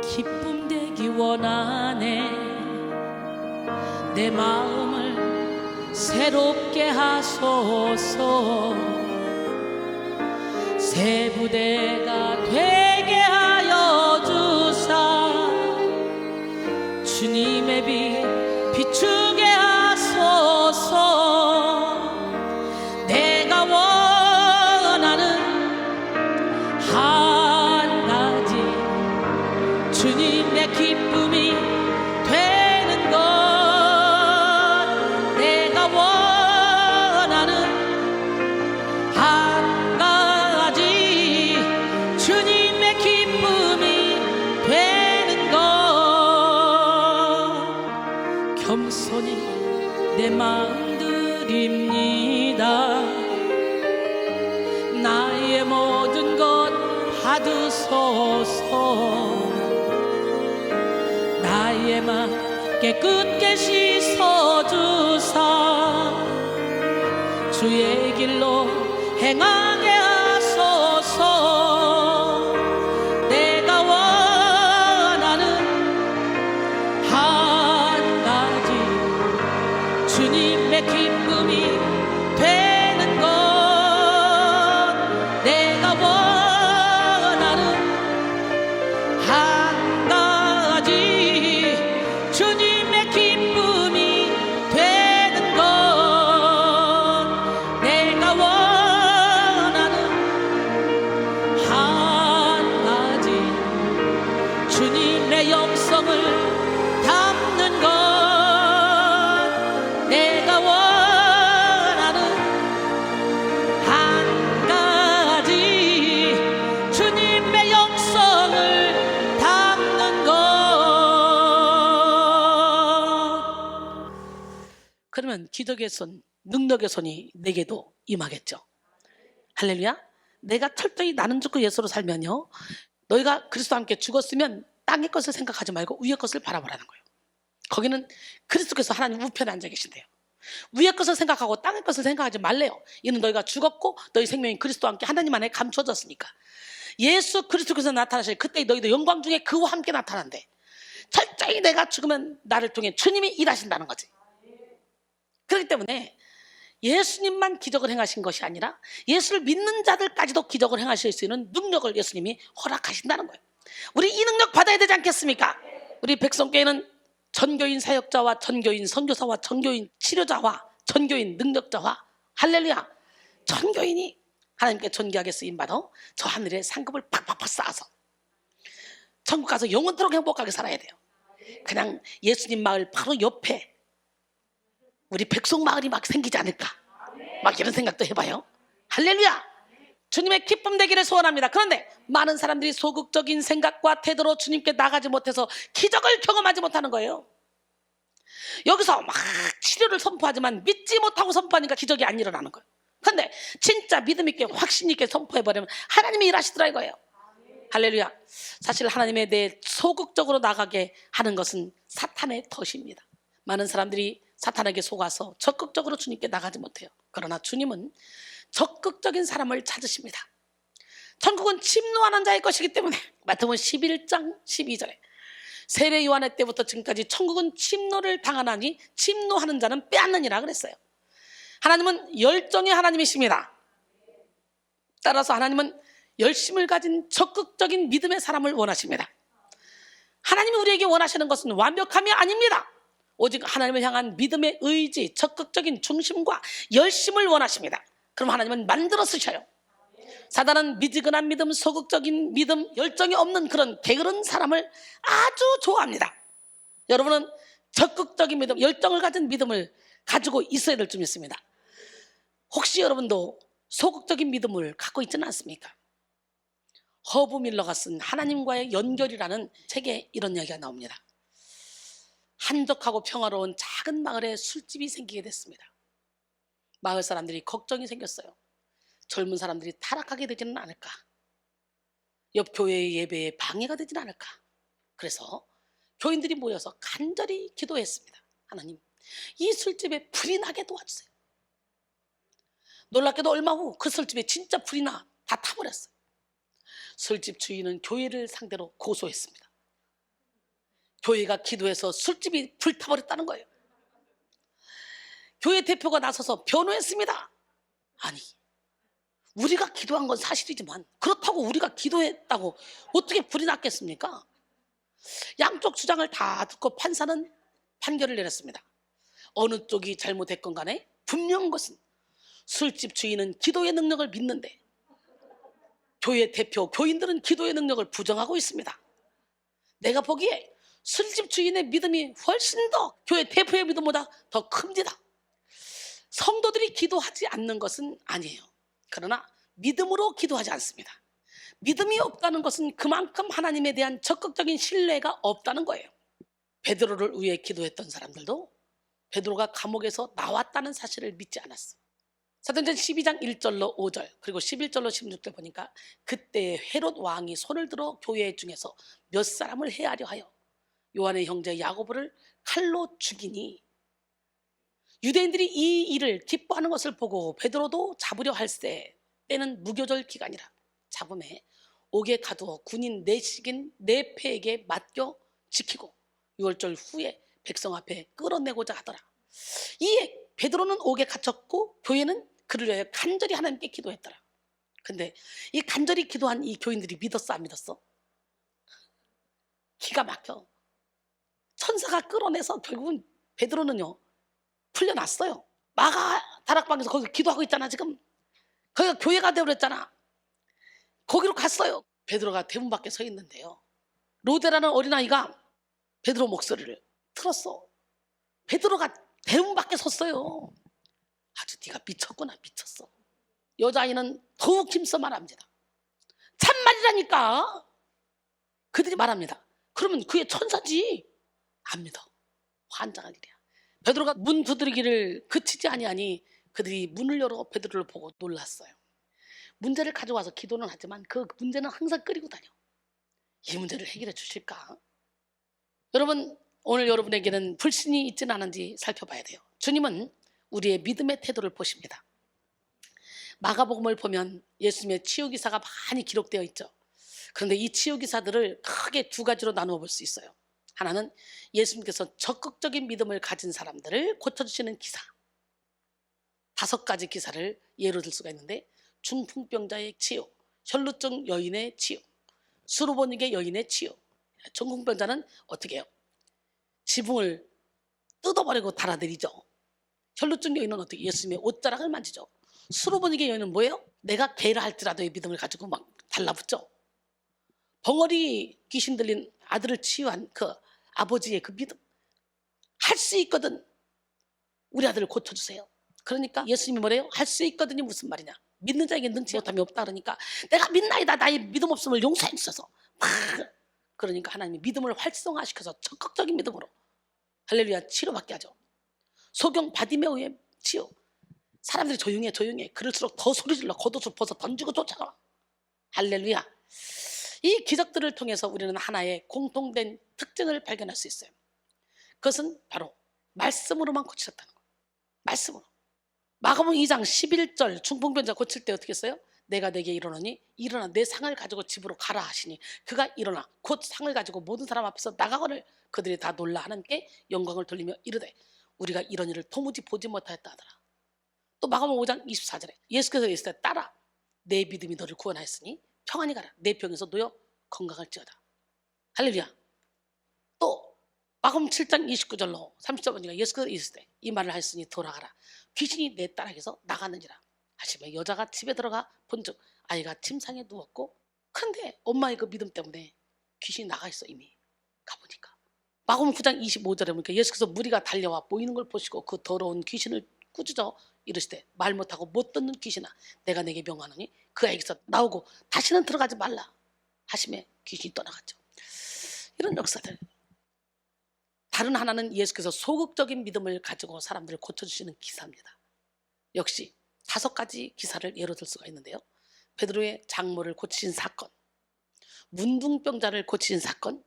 기쁨 되기 원하네. 내 마음을 새롭게 하소서. 새 부대가 되게 하여 주사 주님의 빛 비추게 하소서. 내가 원하는 한 가지 주님의 기쁨이 되는 것. 내가 원하는 한 가지 주님의 기쁨이 되는 것. 겸손히 내 마음 드립니다. 나의 모든 것 받으소서. 나의 맘 깨끗게 씻어주사 주의 길로 행하게 하소서. 내가 원하는 한 가지 주님의 기쁨이 되는 것. 내가 원하는 한 가지 주님의 기쁨이 되는 것. 내가 원하는 한 가지 주님의 영성을 담는 것. 내가 원하는 그러면 기적의 손, 능력의 손이 내게도 임하겠죠. 할렐루야. 내가 철저히 나는 죽고 예수로 살면요, 너희가 그리스도와 함께 죽었으면 땅의 것을 생각하지 말고 위의 것을 바라보라는 거예요. 거기는 그리스도께서 하나님 우편에 앉아 계신대요. 위의 것을 생각하고 땅의 것을 생각하지 말래요. 이는 너희가 죽었고 너희 생명이 그리스도와 함께 하나님 안에 감춰졌으니까. 예수 그리스도께서 나타나실 그때 너희도 영광 중에 그와 함께 나타난대. 철저히 내가 죽으면 나를 통해 주님이 일하신다는 거지. 그렇기 때문에 예수님만 기적을 행하신 것이 아니라 예수를 믿는 자들까지도 기적을 행하실 수 있는 능력을 예수님이 허락하신다는 거예요. 우리 이 능력 받아야 되지 않겠습니까? 우리 백성교회는 전교인 사역자와 전교인 선교사와 전교인 치료자와 전교인 능력자와 할렐루야, 전교인이 하나님께 존귀하게 쓰임받아 저 하늘에 상급을 팍팍팍 쌓아서 천국 가서 영원토록 행복하게 살아야 돼요. 그냥 예수님 마을 바로 옆에 우리 백성 마을이 막 생기지 않을까, 막 이런 생각도 해봐요. 할렐루야, 주님의 기쁨 되기를 소원합니다. 그런데 많은 사람들이 소극적인 생각과 태도로 주님께 나가지 못해서 기적을 경험하지 못하는 거예요. 여기서 막 치료를 선포하지만 믿지 못하고 선포하니까 기적이 안 일어나는 거예요. 그런데 진짜 믿음 있게 확신 있게 선포해버리면 하나님이 일하시더라 이거예요. 할렐루야. 사실 하나님에 대해 소극적으로 나가게 하는 것은 사탄의 덫입니다. 많은 사람들이 사탄에게 속아서 적극적으로 주님께 나가지 못해요. 그러나 주님은 적극적인 사람을 찾으십니다. 천국은 침노하는 자의 것이기 때문에 마태복음 11장 12절에 세례 요한의 때부터 지금까지 천국은 침노를 당하나니 침노하는 자는 빼앗느니라 그랬어요. 하나님은 열정의 하나님이십니다. 따라서 하나님은 열심을 가진 적극적인 믿음의 사람을 원하십니다. 하나님이 우리에게 원하시는 것은 완벽함이 아닙니다. 오직 하나님을 향한 믿음의 의지, 적극적인 중심과 열심을 원하십니다. 그럼 하나님은 만들어 쓰셔요. 사단은 미지근한 믿음, 소극적인 믿음, 열정이 없는 그런 게으른 사람을 아주 좋아합니다. 여러분은 적극적인 믿음, 열정을 가진 믿음을 가지고 있어야 될 줄 믿습니다. 혹시 여러분도 소극적인 믿음을 갖고 있지는 않습니까? 허브 밀러가 쓴 하나님과의 연결이라는 책에 이런 이야기가 나옵니다. 한적하고 평화로운 작은 마을에 술집이 생기게 됐습니다. 마을 사람들이 걱정이 생겼어요. 젊은 사람들이 타락하게 되지는 않을까? 옆 교회의 예배에 방해가 되지는 않을까? 그래서 교인들이 모여서 간절히 기도했습니다. 하나님, 이 술집에 불이 나게 도와주세요. 놀랍게도 얼마 후 그 술집에 진짜 불이 나 다 타버렸어요. 술집 주인은 교회를 상대로 고소했습니다. 교회가 기도해서 술집이 불타버렸다는 거예요. 교회 대표가 나서서 변호했습니다. 아니, 우리가 기도한 건 사실이지만 그렇다고 우리가 기도했다고 어떻게 불이 났겠습니까? 양쪽 주장을 다 듣고 판사는 판결을 내렸습니다. 어느 쪽이 잘못했건 간에 분명한 것은 술집 주인은 기도의 능력을 믿는데 교회 대표, 교인들은 기도의 능력을 부정하고 있습니다. 내가 보기에 술집 주인의 믿음이 훨씬 더 교회 대표의 믿음보다 더 큽니다. 성도들이 기도하지 않는 것은 아니에요. 그러나 믿음으로 기도하지 않습니다. 믿음이 없다는 것은 그만큼 하나님에 대한 적극적인 신뢰가 없다는 거예요. 베드로를 위해 기도했던 사람들도 베드로가 감옥에서 나왔다는 사실을 믿지 않았어. 사도행전 12장 1절로 5절 그리고 11절로 16절 보니까 그때 헤롯 왕이 손을 들어 교회 중에서 몇 사람을 해하려 하여 요한의 형제 야고보를 칼로 죽이니 유대인들이 이 일을 기뻐하는 것을 보고 베드로도 잡으려 할세. 때는 무교절 기간이라 잡음에 옥에 가두어 군인 내식인 네 패에게 맡겨 지키고 6월절 후에 백성 앞에 끌어내고자 하더라. 이에 베드로는 옥에 갇혔고 교회는 그를 위하여 간절히 하나님께 기도했더라. 근데 이 간절히 기도한 이 교인들이 믿었어 안 믿었어? 기가 막혀. 천사가 끌어내서 결국은 베드로는요 풀려났어요. 마가 다락방에서 거기 기도하고 있잖아. 지금 거기가 교회가 되어버렸잖아. 거기로 갔어요. 베드로가 대문 밖에 서 있는데요, 로데라는 어린아이가 베드로 목소리를 들었어. 베드로가 대문 밖에 섰어요. 아주 네가 미쳤구나. 미쳤어. 여자아이는 더욱 힘써 말합니다. 참말이라니까. 그들이 말합니다. 그러면 그의 천사지. 안 믿어. 환장한 일이야. 베드로가 문 두드리기를 그치지 아니하니 그들이 문을 열어 베드로를 보고 놀랐어요. 문제를 가져와서 기도는 하지만 그 문제는 항상 끓이고 다녀. 이 문제를 해결해 주실까? 여러분, 오늘 여러분에게는 불신이 있지는 않은지 살펴봐야 돼요. 주님은 우리의 믿음의 태도를 보십니다. 마가복음을 보면 예수님의 치유기사가 많이 기록되어 있죠. 그런데 이 치유기사들을 크게 두 가지로 나누어 볼 수 있어요. 하나는 예수님께서 적극적인 믿음을 가진 사람들을 고쳐주시는 기사. 5가지 기사를 예로 들 수가 있는데, 중풍병자의 치유, 혈루증 여인의 치유, 수로보니게 여인의 치유. 중풍병자는 어떻게 해요? 지붕을 뜯어버리고 달아내리죠. 혈루증 여인은 어떻게? 예수님의 옷자락을 만지죠. 수로보니게 여인은 뭐예요? 내가 개라 할지라도의 믿음을 가지고 막 달라붙죠. 벙어리 귀신 들린 아들을 치유한 그 아버지의 그 믿음, 할 수 있거든, 우리 아들을 고쳐주세요. 그러니까 예수님이 뭐래요? 할 수 있거든이 무슨 말이냐? 믿는 자에게 능치 못함이 없다. 그러니까 내가 믿나이다, 나의 믿음 없음을 용서해 주셔서. 그러니까 하나님이 믿음을 활성화시켜서 적극적인 믿음으로 할렐루야 치료받게 하죠. 소경 바디메오의 치유. 사람들이 조용해 그럴수록 더 소리질러 겉옷을 벗어 던지고 쫓아가. 할렐루야. 이 기적들을 통해서 우리는 하나의 공통된 특징을 발견할 수 있어요. 그것은 바로 말씀으로만 고치셨다는 거예요. 말씀으로. 마가복음 2장 11절 중풍병자 고칠 때 어떻게 했어요? 내가 내게 이르노니 일어나 내 상을 가지고 집으로 가라 하시니 그가 일어나 곧 상을 가지고 모든 사람 앞에서 나가거늘 그들이 다 놀라 하나님께 영광을 돌리며 이르되 우리가 이런 일을 도무지 보지 못하였다 하더라. 또 마가복음 5장 24절에 예수께서 이르시되 따라 내 믿음이 너를 구원하였으니 평안히 가라. 내 병에서 놓여 건강할지어다. 할렐루야. 또 마가복음 7장 29절로 30절 보니까 예수께서 이르시되 이 말을 하였으니 돌아가라. 귀신이 내 딸에게서 나가느니라 하시며 여자가 집에 들어가 본즉 아이가 침상에 누웠고, 근데 엄마의 그 믿음 때문에 귀신이 나가 있어. 이미 가보니까 마가복음 9장 25절에 보니까 예수께서 무리가 달려와 보이는 걸 보시고 그 더러운 귀신을 꾸짖어 이르시되 말 못하고 못 듣는 귀신아 내가 내게 명하노니 그 아이에게서 나오고 다시는 들어가지 말라 하시며 귀신이 떠나갔죠. 이런 역사들. 다른 하나는 예수께서 소극적인 믿음을 가지고 사람들을 고쳐주시는 기사입니다. 역시 5가지 기사를 예로 들 수가 있는데요. 베드로의 장모를 고치신 사건, 문둥병자를 고치신 사건,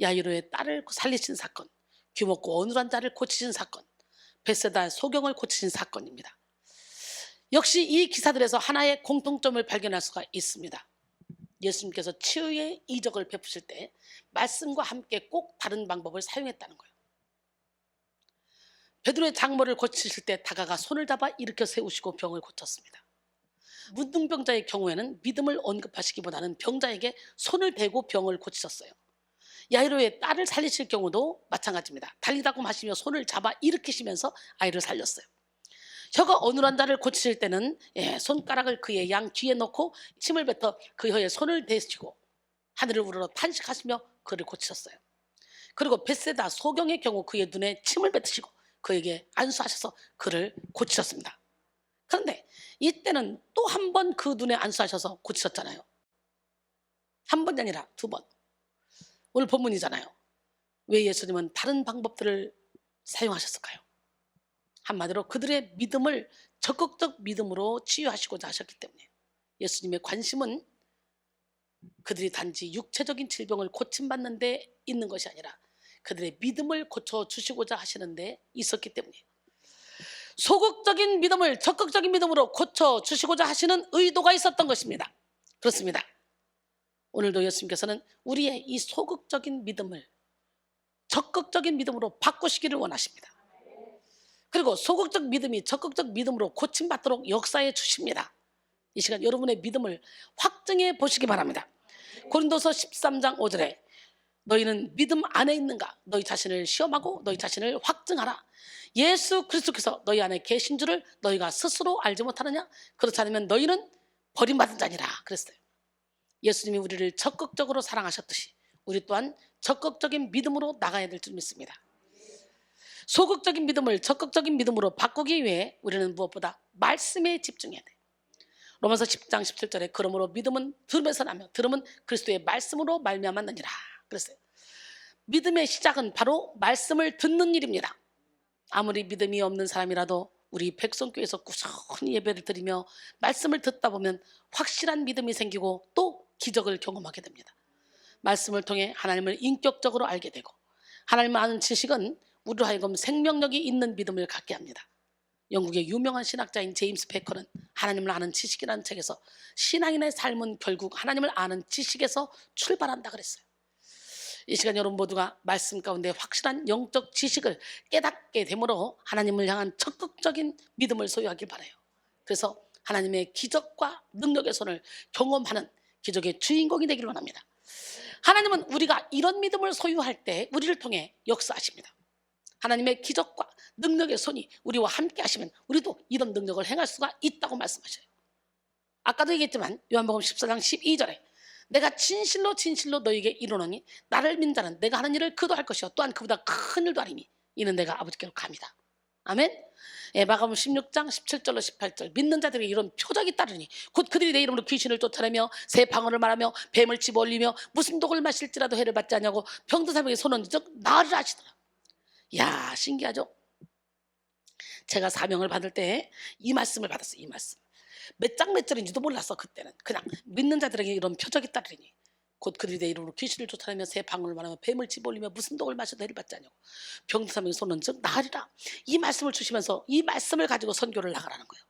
야이로의 딸을 살리신 사건, 귀먹고 어눌한 자를 고치신 사건, 벳세다의 소경을 고치신 사건입니다. 역시 이 기사들에서 하나의 공통점을 발견할 수가 있습니다. 예수님께서 치유의 이적을 베푸실 때 말씀과 함께 꼭 다른 방법을 사용했다는 거예요. 베드로의 장모를 고치실 때 다가가 손을 잡아 일으켜 세우시고 병을 고쳤습니다. 문둥병자의 경우에는 믿음을 언급하시기보다는 병자에게 손을 대고 병을 고치셨어요. 야이로의 딸을 살리실 경우도 마찬가지입니다. 달리다고 하시며 손을 잡아 일으키시면서 아이를 살렸어요. 혀가 어눌한 자를 고치실 때는 손가락을 그의 양 귀에 넣고 침을 뱉어 그 혀에 손을 대시고 하늘을 우러러 탄식하시며 그를 고치셨어요. 그리고 벳세다 소경의 경우 그의 눈에 침을 뱉으시고 그에게 안수하셔서 그를 고치셨습니다. 그런데 이때는 또 한 번 그 눈에 안수하셔서 고치셨잖아요. 한 번이 아니라 2번. 오늘 본문이잖아요. 왜 예수님은 다른 방법들을 사용하셨을까요? 한마디로 그들의 믿음을 적극적 믿음으로 치유하시고자 하셨기 때문에. 예수님의 관심은 그들이 단지 육체적인 질병을 고침받는 데 있는 것이 아니라 그들의 믿음을 고쳐주시고자 하시는 데 있었기 때문에 소극적인 믿음을 적극적인 믿음으로 고쳐주시고자 하시는 의도가 있었던 것입니다. 그렇습니다. 오늘도 예수님께서는 우리의 이 소극적인 믿음을 적극적인 믿음으로 바꾸시기를 원하십니다. 그리고 소극적 믿음이 적극적 믿음으로 고침받도록 역사해 주십니다. 이 시간 여러분의 믿음을 확증해 보시기 바랍니다. 고린도서 13장 5절에 너희는 믿음 안에 있는가? 너희 자신을 시험하고 너희 자신을 확증하라. 예수 그리스도께서 너희 안에 계신 줄을 너희가 스스로 알지 못하느냐? 그렇지 않으면 너희는 버림받은 자니라 그랬어요. 예수님이 우리를 적극적으로 사랑하셨듯이 우리 또한 적극적인 믿음으로 나가야 될 줄 믿습니다. 소극적인 믿음을 적극적인 믿음으로 바꾸기 위해 우리는 무엇보다 말씀에 집중해야 돼요. 로마서 10장 17절에 그러므로 믿음은 들음에서 나며 들음은 그리스도의 말씀으로 말미암았느니라 그랬어요. 믿음의 시작은 바로 말씀을 듣는 일입니다. 아무리 믿음이 없는 사람이라도 우리 백성교회에서 꾸준히 예배를 드리며 말씀을 듣다 보면 확실한 믿음이 생기고 또 기적을 경험하게 됩니다. 말씀을 통해 하나님을 인격적으로 알게 되고, 하나님을 아는 지식은 우리로 하여금 생명력이 있는 믿음을 갖게 합니다. 영국의 유명한 신학자인 제임스 베커는 하나님을 아는 지식이라는 책에서 신앙인의 삶은 결국 하나님을 아는 지식에서 출발한다 그랬어요. 이 시간 여러분 모두가 말씀 가운데 확실한 영적 지식을 깨닫게 되므로 하나님을 향한 적극적인 믿음을 소유하길 바라요. 그래서 하나님의 기적과 능력의 손을 경험하는 기적의 주인공이 되기를 원합니다. 하나님은 우리가 이런 믿음을 소유할 때 우리를 통해 역사하십니다. 하나님의 기적과 능력의 손이 우리와 함께 하시면 우리도 이런 능력을 행할 수가 있다고 말씀하셔요. 아까도 얘기했지만 요한복음 14장 12절에 내가 진실로 진실로 너에게 이르노니 나를 믿는 자는 내가 하는 일을 그도 할 것이요 또한 그보다 큰 일도 하리니 이는 내가 아버지께로 갑니다. 아멘. 마가복음 16장 17절로 18절 믿는 자들에게 이런 표적이 따르니 곧 그들이 내 이름으로 귀신을 쫓아내며 새 방언을 말하며 뱀을 집어올리며 무슨 독을 마실지라도 해를 받지 않냐고 병든 사람에게 손 얹어 나으리라 하시더라. 이야, 신기하죠? 제가 사명을 받을 때 이 말씀을 받았어요. 이 말씀 몇 장 몇 절인지도 몰랐어. 그때는 그냥 믿는 자들에게 이런 표적이 따르니 곧 그들이 내 이름으로 귀신을 쫓아내며 새 방언을 말하며 뱀을 집어올리며 무슨 독을 마셔도 해를 받지 않냐고 병든 사람에게 손 얹어 나으리라. 이 말씀을 주시면서 이 말씀을 가지고 선교를 나가라는 거예요.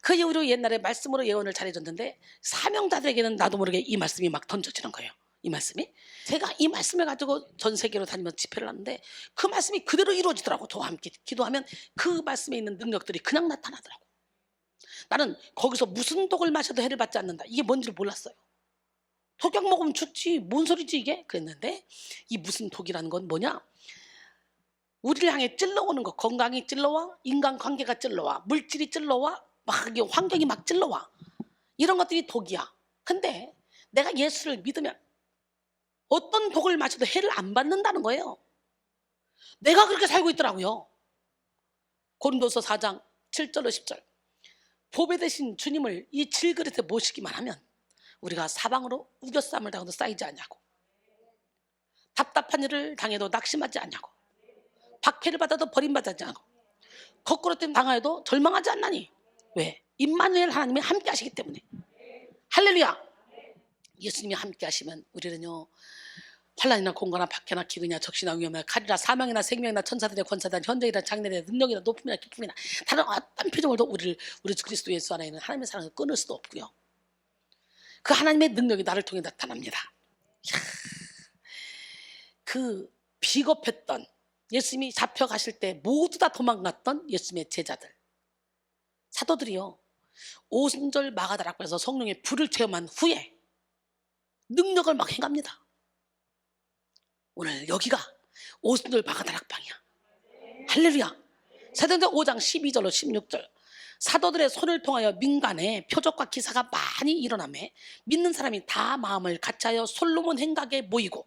그 이후로 옛날에 말씀으로 예언을 잘해줬는데 사명자들에게는 나도 모르게 이 말씀이 막 던져지는 거예요. 이 말씀이 제가 이 말씀을 가지고 전 세계로 다니면서 집회를 하는데 그 말씀이 그대로 이루어지더라고. 저와 함께 기도하면 그 말씀에 있는 능력들이 그냥 나타나더라고. 나는 거기서 무슨 독을 마셔도 해를 받지 않는다 이게 뭔지를 몰랐어요. 독약 먹으면 죽지 뭔 소리지 이게 그랬는데 이 무슨 독이라는 건 뭐냐, 우리를 향해 찔러오는 거, 건강이 찔러와, 인간관계가 찔러와, 물질이 찔러와, 막 환경이 막 찔러와, 이런 것들이 독이야. 근데 내가 예수를 믿으면 어떤 독을 마셔도 해를 안 받는다는 거예요. 내가 그렇게 살고 있더라고요. 고린도서 4장 7절로 10절 보배 되신 주님을 이 질그릇에 모시기만 하면 우리가 사방으로 우겨쌈을 당해도 쌓이지 않냐고, 답답한 일을 당해도 낙심하지 않냐고, 박해를 받아도 버림받지 않고, 거꾸로 당하여도 절망하지 않나니. 왜? 임마누엘 하나님이 함께 하시기 때문에. 할렐루야. 예수님이 함께 하시면 우리는요 환난이나 공고나 박해나 기근이나 적시나 위험이나 칼이나 사망이나 생명이나 천사들의 권사들의 현재이나 장래의 능력이나 높음이나 기쁨이나 다른 어떤 표정으로도 우리 주 그리스도 예수 안에 있는 하나님의 사랑을 끊을 수도 없고요. 그 하나님의 능력이 나를 통해 나타납니다. 이야, 그 비겁했던 예수님이 잡혀가실 때 모두 다 도망갔던 예수님의 제자들, 사도들이요 오순절 마가다락방에서 성령의 불을 체험한 후에 능력을 막 행합니다. 오늘 여기가 오순절 마가다락방이야. 할렐루야. 사도행전 5장 12절로 16절 사도들의 손을 통하여 민간에 표적과 기사가 많이 일어나매 믿는 사람이 다 마음을 같이하여 솔로몬 행각에 모이고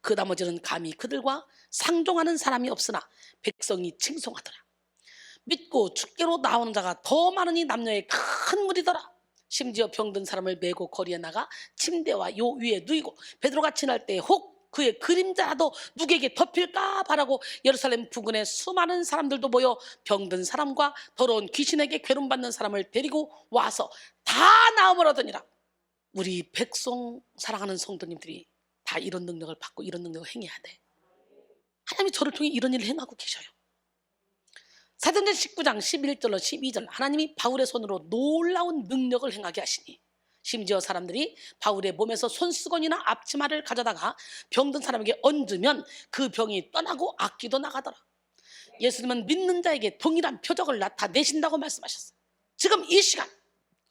그 나머지는 감히 그들과 상종하는 사람이 없으나 백성이 칭송하더라. 믿고 주께로 나오는 자가 더 많으니 남녀의 큰 무리더라. 심지어 병든 사람을 메고 거리에 나가 침대와 요 위에 누이고 베드로가 지날 때 혹 그의 그림자라도 누구에게 덮일까 바라고 예루살렘 부근에 수많은 사람들도 모여 병든 사람과 더러운 귀신에게 괴로움받는 사람을 데리고 와서 다 나음을 얻으니라. 우리 백성 사랑하는 성도님들이 다 이런 능력을 받고 이런 능력을 행해야 돼. 하나님이 저를 통해 이런 일을 행하고 계셔요. 사도행전 19장 11절로 12절 하나님이 바울의 손으로 놀라운 능력을 행하게 하시니 심지어 사람들이 바울의 몸에서 손수건이나 앞치마를 가져다가 병든 사람에게 얹으면 그 병이 떠나고 악기도 나가더라. 예수님은 믿는 자에게 동일한 표적을 나타내신다고 말씀하셨어요. 지금 이 시간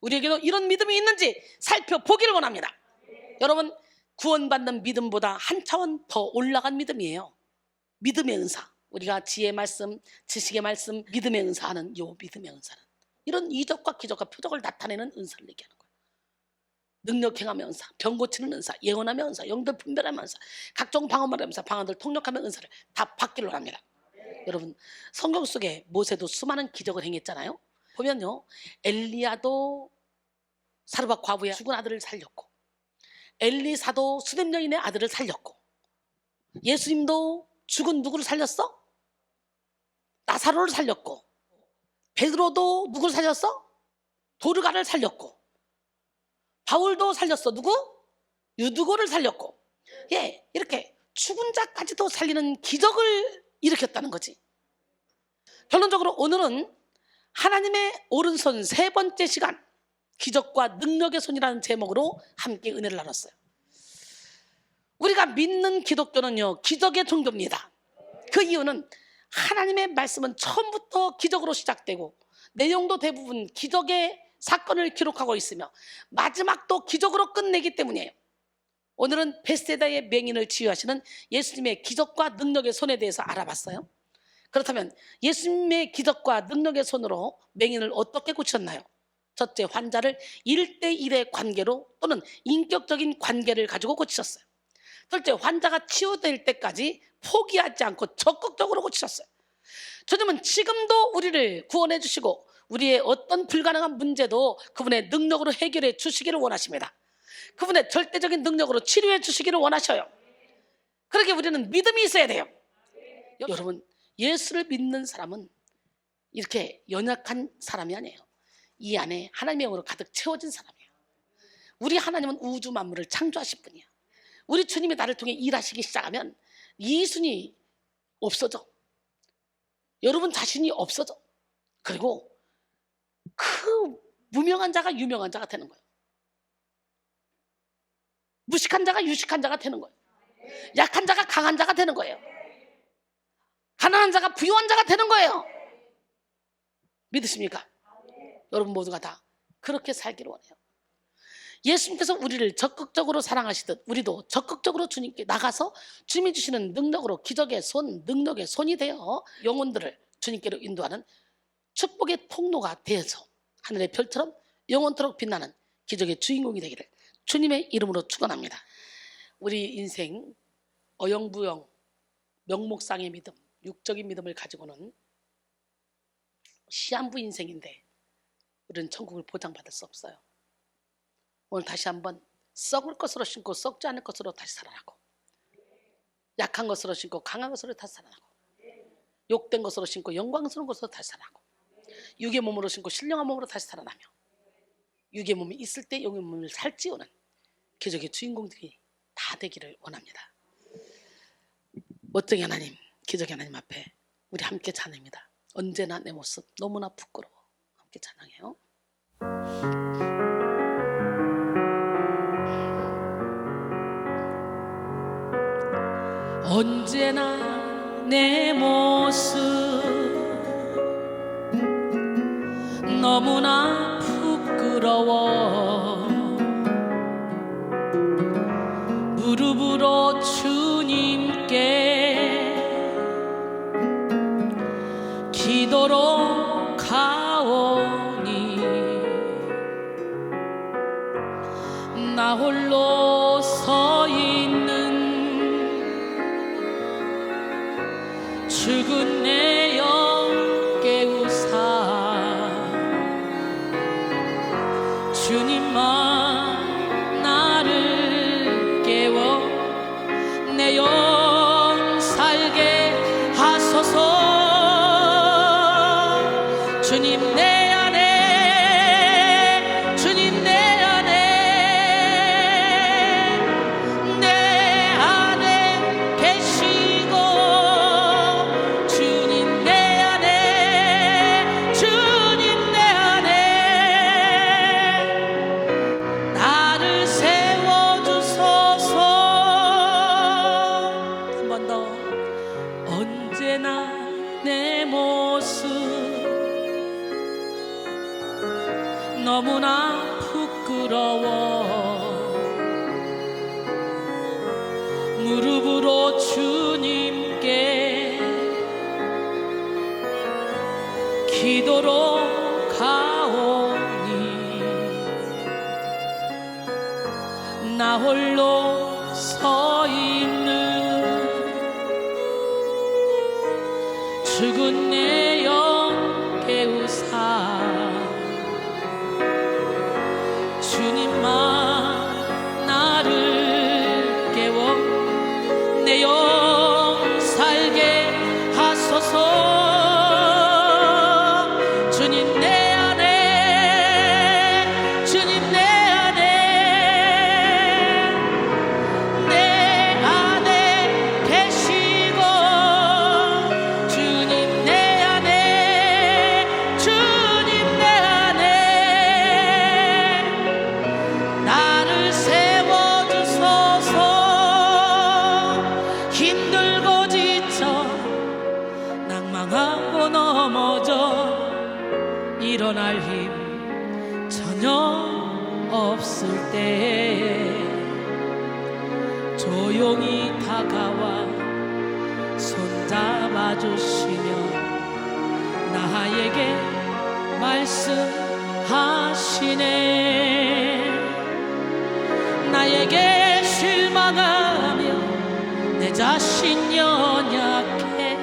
우리에게도 이런 믿음이 있는지 살펴보기를 원합니다. 여러분, 구원받는 믿음보다 한 차원 더 올라간 믿음이에요. 믿음의 은사, 우리가 지혜의 말씀, 지식의 말씀, 믿음의 은사하는 요 믿음의 은사는 이런 이적과 기적과 표적을 나타내는 은사를 얘기하는 거예요. 능력 행하며 은사, 병 고치는 은사, 예언하며 은사, 영들 분별하며 은사, 각종 방언을 하면서 방언들 통역하며 은사를 다 받기로 합니다. 여러분, 성경 속에 모세도 수많은 기적을 행했잖아요. 보면요, 엘리야도 사르밧 과부의 죽은 아들을 살렸고, 엘리사도 수뎀 여인의 아들을 살렸고, 예수님도 죽은 누구를 살렸어? 나사로를 살렸고, 베드로도 누구를 살렸어? 도르가를 살렸고, 바울도 살렸어. 누구? 유두고를 살렸고, 예, 이렇게 죽은 자까지도 살리는 기적을 일으켰다는 거지. 결론적으로 오늘은 하나님의 오른손 세 번째 시간, 기적과 능력의 손이라는 제목으로 함께 은혜를 나눴어요. 우리가 믿는 기독교는요, 기적의 종교입니다. 그 이유는 하나님의 말씀은 처음부터 기적으로 시작되고 내용도 대부분 기적의 사건을 기록하고 있으며 마지막도 기적으로 끝내기 때문이에요. 오늘은 벳세다의 맹인을 치유하시는 예수님의 기적과 능력의 손에 대해서 알아봤어요. 그렇다면 예수님의 기적과 능력의 손으로 맹인을 어떻게 고쳤나요? 첫째, 환자를 1대1의 관계로 또는 인격적인 관계를 가지고 고치셨어요. 둘째, 환자가 치유될 때까지 포기하지 않고 적극적으로 고치셨어요. 주님은 지금도 우리를 구원해 주시고 우리의 어떤 불가능한 문제도 그분의 능력으로 해결해 주시기를 원하십니다. 그분의 절대적인 능력으로 치료해 주시기를 원하셔요. 그러기에 우리는 믿음이 있어야 돼요. 여러분, 예수를 믿는 사람은 이렇게 연약한 사람이 아니에요. 이 안에 하나님의 영으로 가득 채워진 사람이에요. 우리 하나님은 우주 만물을 창조하실 분이야. 우리 주님이 나를 통해 일하시기 시작하면 이순이 없어져. 여러분 자신이 없어져. 그리고 그 무명한 자가 유명한 자가 되는 거예요. 무식한 자가 유식한 자가 되는 거예요. 약한 자가 강한 자가 되는 거예요. 가난한 자가 부유한 자가 되는 거예요. 믿으십니까? 여러분 모두가 다 그렇게 살기를 원해요. 예수님께서 우리를 적극적으로 사랑하시듯 우리도 적극적으로 주님께 나가서 주님이 주시는 능력으로 기적의 손, 능력의 손이 되어 영혼들을 주님께로 인도하는 축복의 통로가 되어서 하늘의 별처럼 영원토록 빛나는 기적의 주인공이 되기를 주님의 이름으로 축원합니다. 우리 인생 어영부영, 명목상의 믿음, 육적인 믿음을 가지고는 시한부 인생인데 우리는 천국을 보장받을 수 없어요. 오늘 다시 한번 썩을 것으로 신고 썩지 않을 것으로 다시 살아나고, 약한 것으로 신고 강한 것으로 다시 살아나고, 욕된 것으로 신고 영광스러운 것으로 다시 살아나고, 육의 몸으로 신고 신령한 몸으로 다시 살아나며, 육의 몸이 있을 때 영의 몸을 살찌우는 기적의 주인공들이 다 되기를 원합니다. 멋쟁이 하나님, 기적의 하나님 앞에 우리 함께 찬양합니다. 언제나 내 모습 너무나 부끄러워. 함께 찬양해요. 언제나 내 모습 너무나 부끄러워. 무릎으로 주님께 기도로 가오니 나 홀로 서 있는 죽은 내 영 깨우사 주님만 나를 깨워 내 영 살게 하소서. 주님 내 안에, 주님 내 안에, 내 안에 계시고 주님 내 안에, 주님 내 안에 나를 세워주소서. 한 번 더. 언제나 내 모습 너무나 부끄러워. 무릎으로 주님께 기도로 가오니 나 홀로 서 있는 죽은 내 영 깨우사 주님만 나를 깨워 내 영 살게 하소서. 힘들고 지쳐 낭망하고 넘어져 일어날 힘 전혀 없을 때 조용히 다가와 손잡아주시며 나에게 말씀하시네. 나에게 실망하며 내 자신 연약해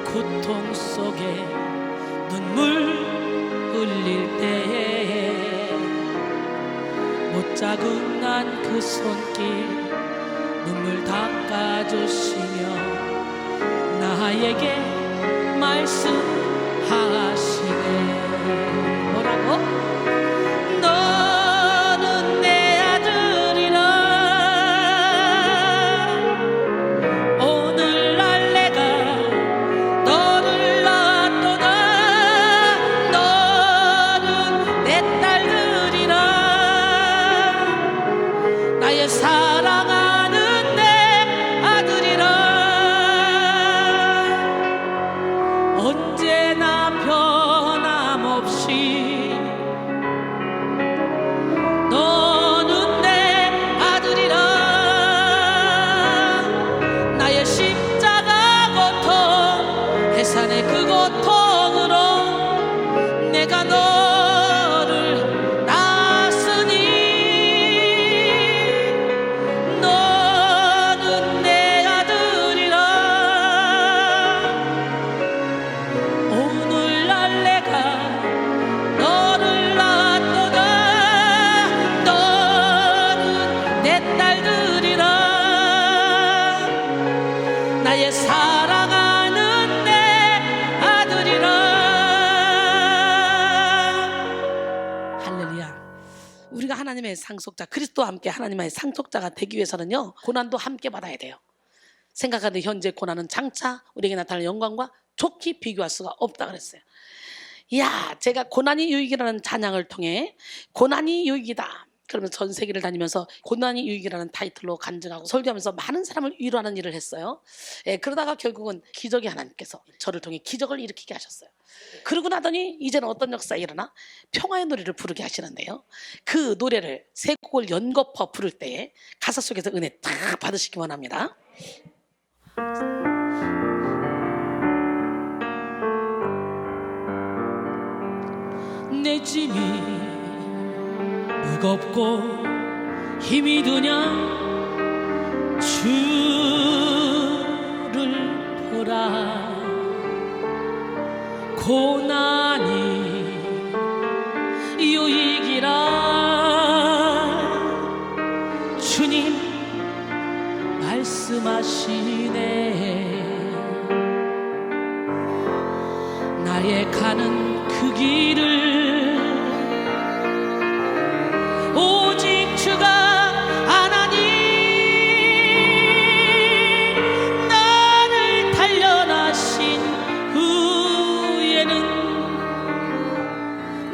고통 속에 눈물 흘릴 때에 못자국난 그 손길 눈물 닦아주시며 나에게 말씀하시네. 뭐라고? 너는 내 아들이라. 오늘날 내가 너를 낳았도다. 너는 내 딸들이라. 나의 사랑하는 내 아들이라. 언제나 변함없이 너는 내 아들이라. 나의 십자가 고통 해산의 그 고통으로 내가 너를 낳았으니 너는 내 아들이라. 오늘날 내가 너를 낳았도다. 너는 내 딸들이라. 나의 사랑하는 내 아들이라. 할렐루야. 우리가 하나님의 상속자, 그리스도와 함께 하나님의 상속자가 되기 위해서는요, 고난도 함께 받아야 돼요. 생각하는 현재 고난은 장차 우리에게 나타날 영광과 좋게 비교할 수가 없다 그랬어요. 이야, 제가 고난이 유익이라는 찬양을 통해 고난이 유익이다 그러면서 전 세계를 다니면서 고난이 유익이라는 타이틀로 간증하고 설교하면서 많은 사람을 위로하는 일을 했어요. 그러다가 결국은 기적의 하나님께서 저를 통해 기적을 일으키게 하셨어요. 그러고 나더니 이제는 어떤 역사가 일어나 평화의 노래를 부르게 하시는데요, 그 노래를 세 곡을 연거푸 부를 때에 가사 속에서 은혜 딱 받으시기 원합니다. 내 짐이 무겁고 힘이 드냐 주를 보라. 고난이 유익이라. 주님 말씀하시네. 나의 가는 그 길을 오직 주가 아나니. 나를 단련하신 후에는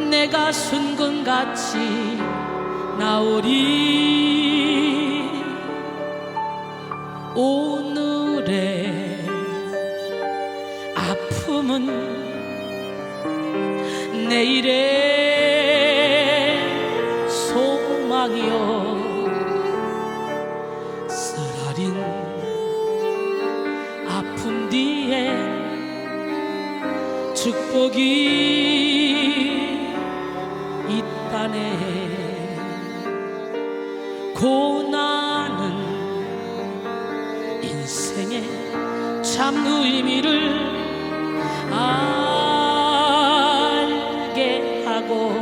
내가 순금같이 나오리. 오늘의 아픔은 내일의 소망이요. 쓰라린 아픔 뒤에 축복이 있다네. 고난은 인생의 참 의미를 알게 하고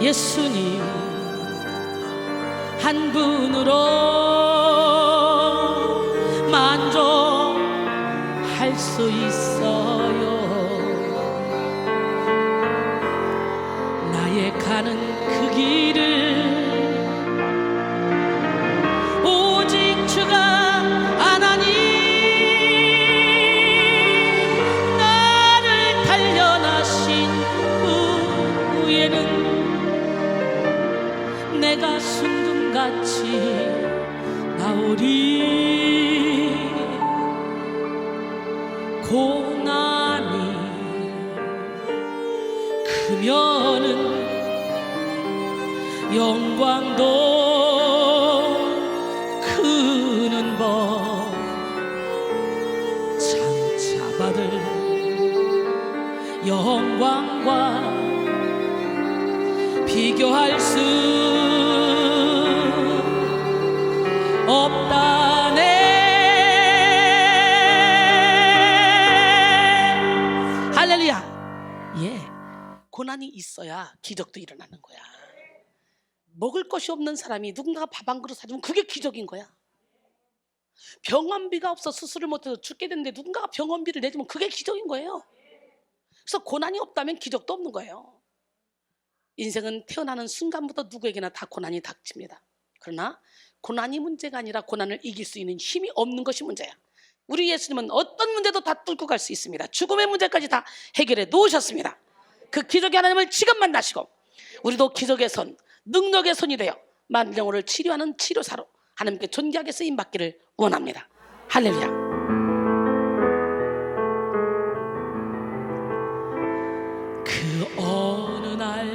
예수님 한 분으로 만족할 수 있어요. 나의 가는 그 길을 오직 주가 아나니. 나를 단련하신 후에는 내가 순금같이 나오리. 영광과 비교할 수 없다네. 할렐루야. 예, 고난이 있어야 기적도 일어나는 거야. 먹을 것이 없는 사람이 누군가가 밥 한 그릇 사주면 그게 기적인 거야. 병원비가 없어 수술을 못해서 죽게 됐는데 누군가가 병원비를 내주면 그게 기적인 거예요. 그래서 고난이 없다면 기적도 없는 거예요. 인생은 태어나는 순간부터 누구에게나 다 고난이 닥칩니다. 그러나 고난이 문제가 아니라 고난을 이길 수 있는 힘이 없는 것이 문제야. 우리 예수님은 어떤 문제도 다 뚫고 갈 수 있습니다. 죽음의 문제까지 다 해결해 놓으셨습니다. 그 기적의 하나님을 지금 만나시고 우리도 기적의 손, 능력의 손이 되어 만일 영혼을 치료하는 치료사로 하나님께 존귀하게 쓰임받기를 원합니다. 할렐루야. 그 어느 날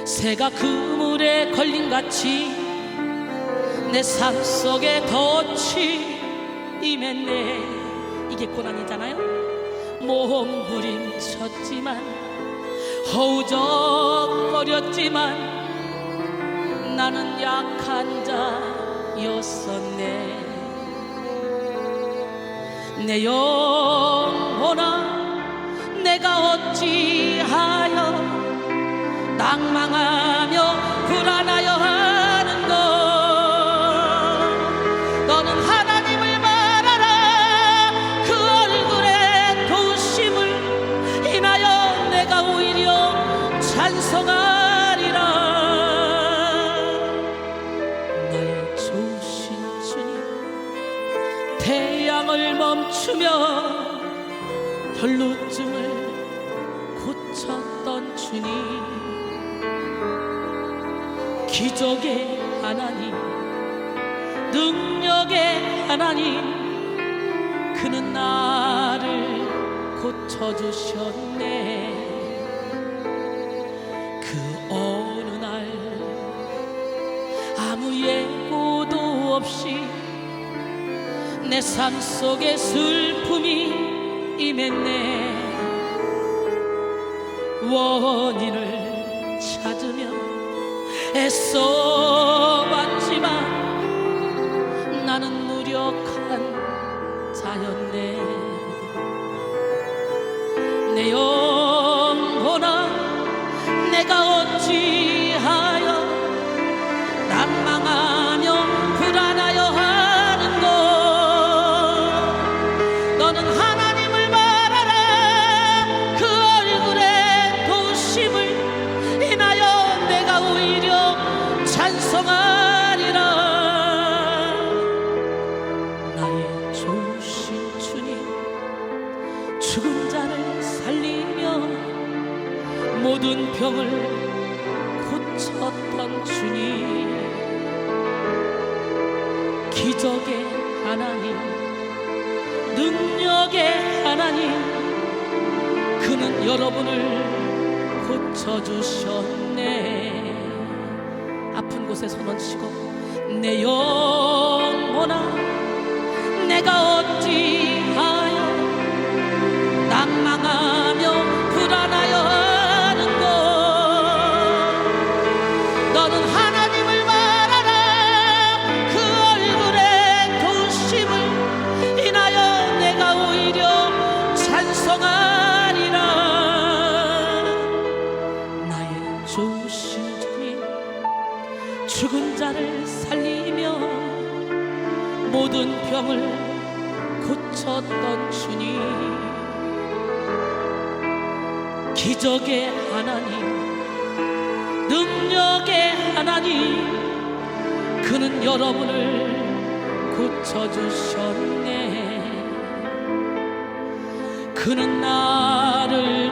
새가 그물에 걸림같이 내 삶 속에 덫이 임했네. 이게 고난이잖아요. 몸부림쳤지만 허우적거렸지만 나는 약한 자였었네. 내 영혼아 내가 어찌하여 낭망하며 불안하여 하는가. 너는 하나님을 바라라. 그 얼굴에 도우심을 인하여 내가 오히려 찬송하리라. 나의 좋으신 주님, 태양을 멈추며 혈루증을 고쳤던 주님, 기적의 하나님, 능력의 하나님, 그는 나를 고쳐주셨네. 그 어느 날 아무 예고도 없이 내 삶 속에 슬픔이 임했네. 원인을 찾으며 애써왔지만 나는 무력한 자였네. 내 영혼아 내가 어찌하여 낭망하며 불안하여 하는고. 너는 하나님을 바라라. 그 얼굴에 도우심을 인하여 내가 오히려 찬송하리라. 나의 좋으신 주님, 죽은 자를 살리며 모든 병을 고쳤던 주님, 기적의 하나님, 능력의 하나님, 그는 여러분을 고쳐주셨네. 아픈 곳에 손 얹히고 내 영혼아 내가 어찌하여 낭망하며 불안하여 하는고. 너는 하나님을 바라라. 그 얼굴에 도우심을 인하여 내가 오히려 찬송하리라. 나의 좋으신 주님, 죽은 자를 살리며 모든 병을 고쳤던 주님, 기적의 하나님, 능력의 하나님, 그는 여러분을 고쳐주셨네. 그는 나를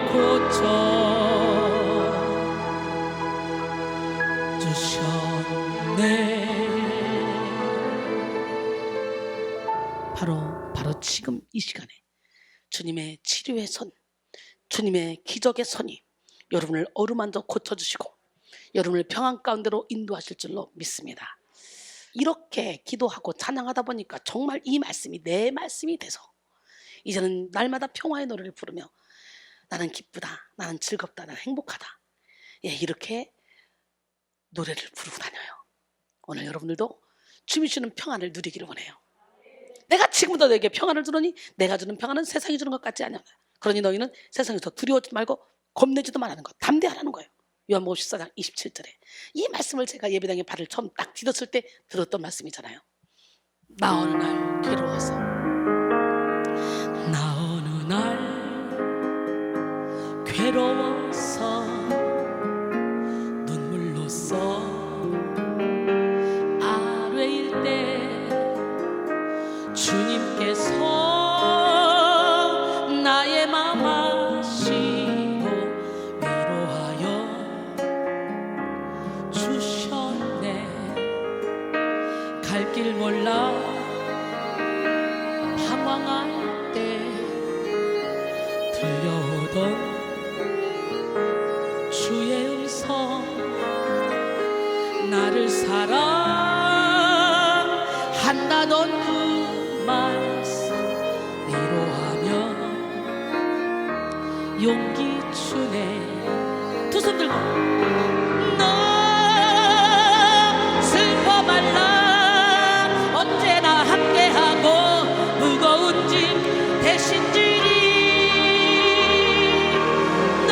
고쳐주셨네. 바로 지금 이 시간에 주님의 치료의 손, 주님의 기적의 손이 여러분을 어루만져 고쳐주시고 여러분을 평안 가운데로 인도하실 줄로 믿습니다. 이렇게 기도하고 찬양하다 보니까 정말 이 말씀이 내 말씀이 돼서 이제는 날마다 평화의 노래를 부르며 나는 기쁘다, 나는 즐겁다, 나는 행복하다. 예, 이렇게 노래를 부르고 다녀요. 오늘 여러분들도 주님이 주는 평안을 누리기를 원해요. 내가 지금부터 너에게 평안을 주노니 내가 주는 평안은 세상이 주는 것 같지 않냐. 그러니 너희는 세상에서 두려워하지 말고 겁내지도 말라는 것, 담대하라는 거예요. 요한복음 14장 27절에 이 말씀을 제가 예배당에 발을 처음 딱 디뎠을 때 들었던 말씀이잖아요. 나 어느 날 괴로워서, 나 어느 날 괴로워서 눈물로써 아뢰일 때 주님께서 나의 맘 아시고 위로하여 주셨네. 갈 길 몰라 방황할 때 들려오던 주의 음성, 나를 사랑한다던 그 말씀 위로하며 용기 주네. 두 손 들고 너 슬퍼 말라 언제나 함께하고 무거운 짐 대신 지리. 너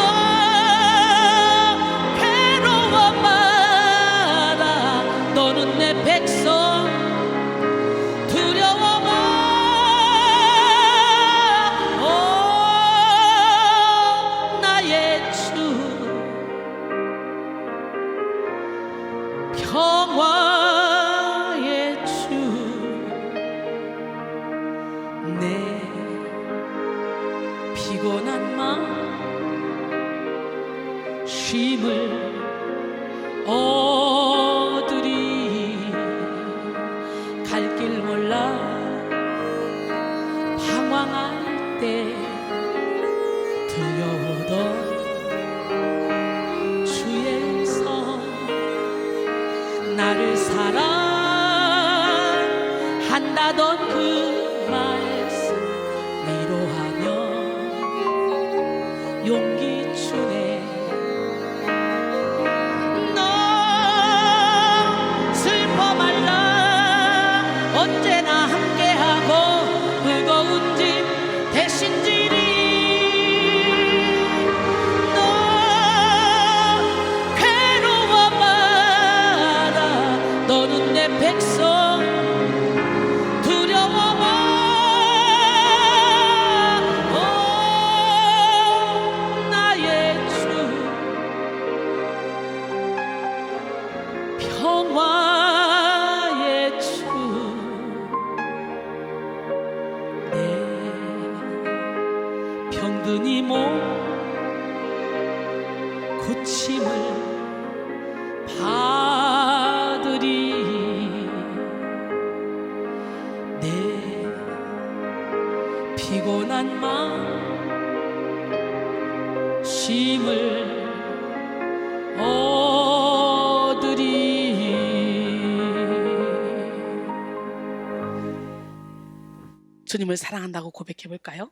괴로워 마라 너는 내 백성 두려워 마. 오 나의 주 평화의 주 내 피곤한 마음 쉼을 얻으리. 갈 길 몰라 방황할 때 들려오던 주의 음성, 나를 사랑한다던 그 말씀 위로하며 용기 주네. 너 슬퍼 말라 언제나 함께하고 무거운 짐 대신 지리. 너 괴로워 마라 너는 내 백성 두려워 마. 오 나의 주 평화의 주 내 병든 이 몸 고침을 받으리. 내 피곤한 마음 쉼을 얻으리. 주님을 사랑한다고 고백해 볼까요?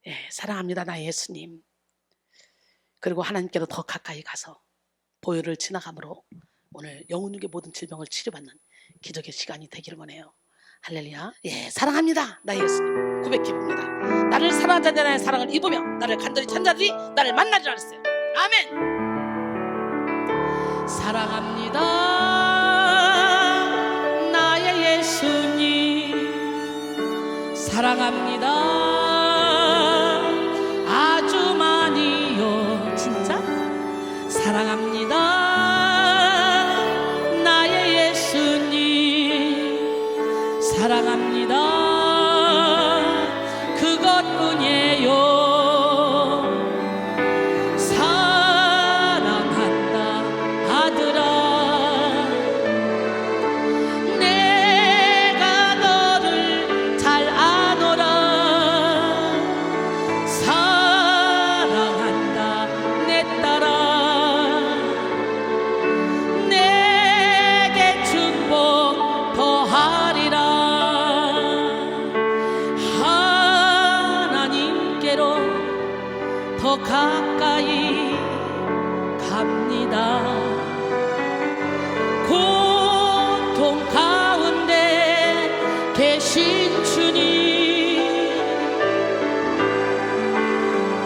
예, 사랑합니다 나 예수님. 그리고 하나님께로 더 가까이 가서 보혈을 지나감으로 오늘 영혼육의 모든 질병을 치료받는 기적의 시간이 되기를 원해요. 할렐루야. 예, 사랑합니다 나 예수님 고백해 봅니다. 나를 사랑한 자들이 나의 사랑을 입으며 나를 간절히 찾는 자들이 나를 만나리라 그랬어요. 아멘. 사랑합니다 나의 예수님. 사랑합니다 아주 많이요. 진짜 사랑합니다 나의 예수님. 사랑합니다 그것뿐이에요. 사랑한다 아들아 내가 너를 잘 아노라. 사랑한다 내 딸아 내게 축복 더하리라. 하나님께로 오신 주님,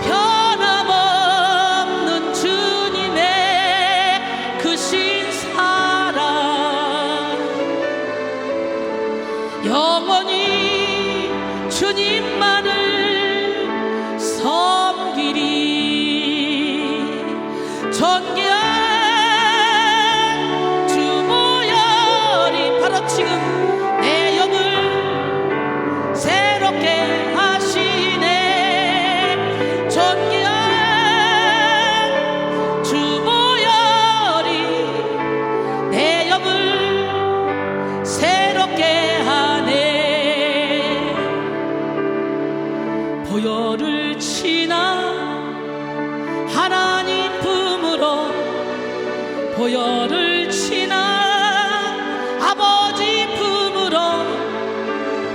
변함없는 주님의 크신 사랑, 영원히 주님만을 섬기리. 존귀한 주 보혈이 바로 지금 내 영을 새롭게 하시네. 존귀한 주 보혈이 내 영을 새롭게 하네. 보혈을 지나 하나님 품으로, 보혈을 지나 아버지 품으로,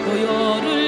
보혈을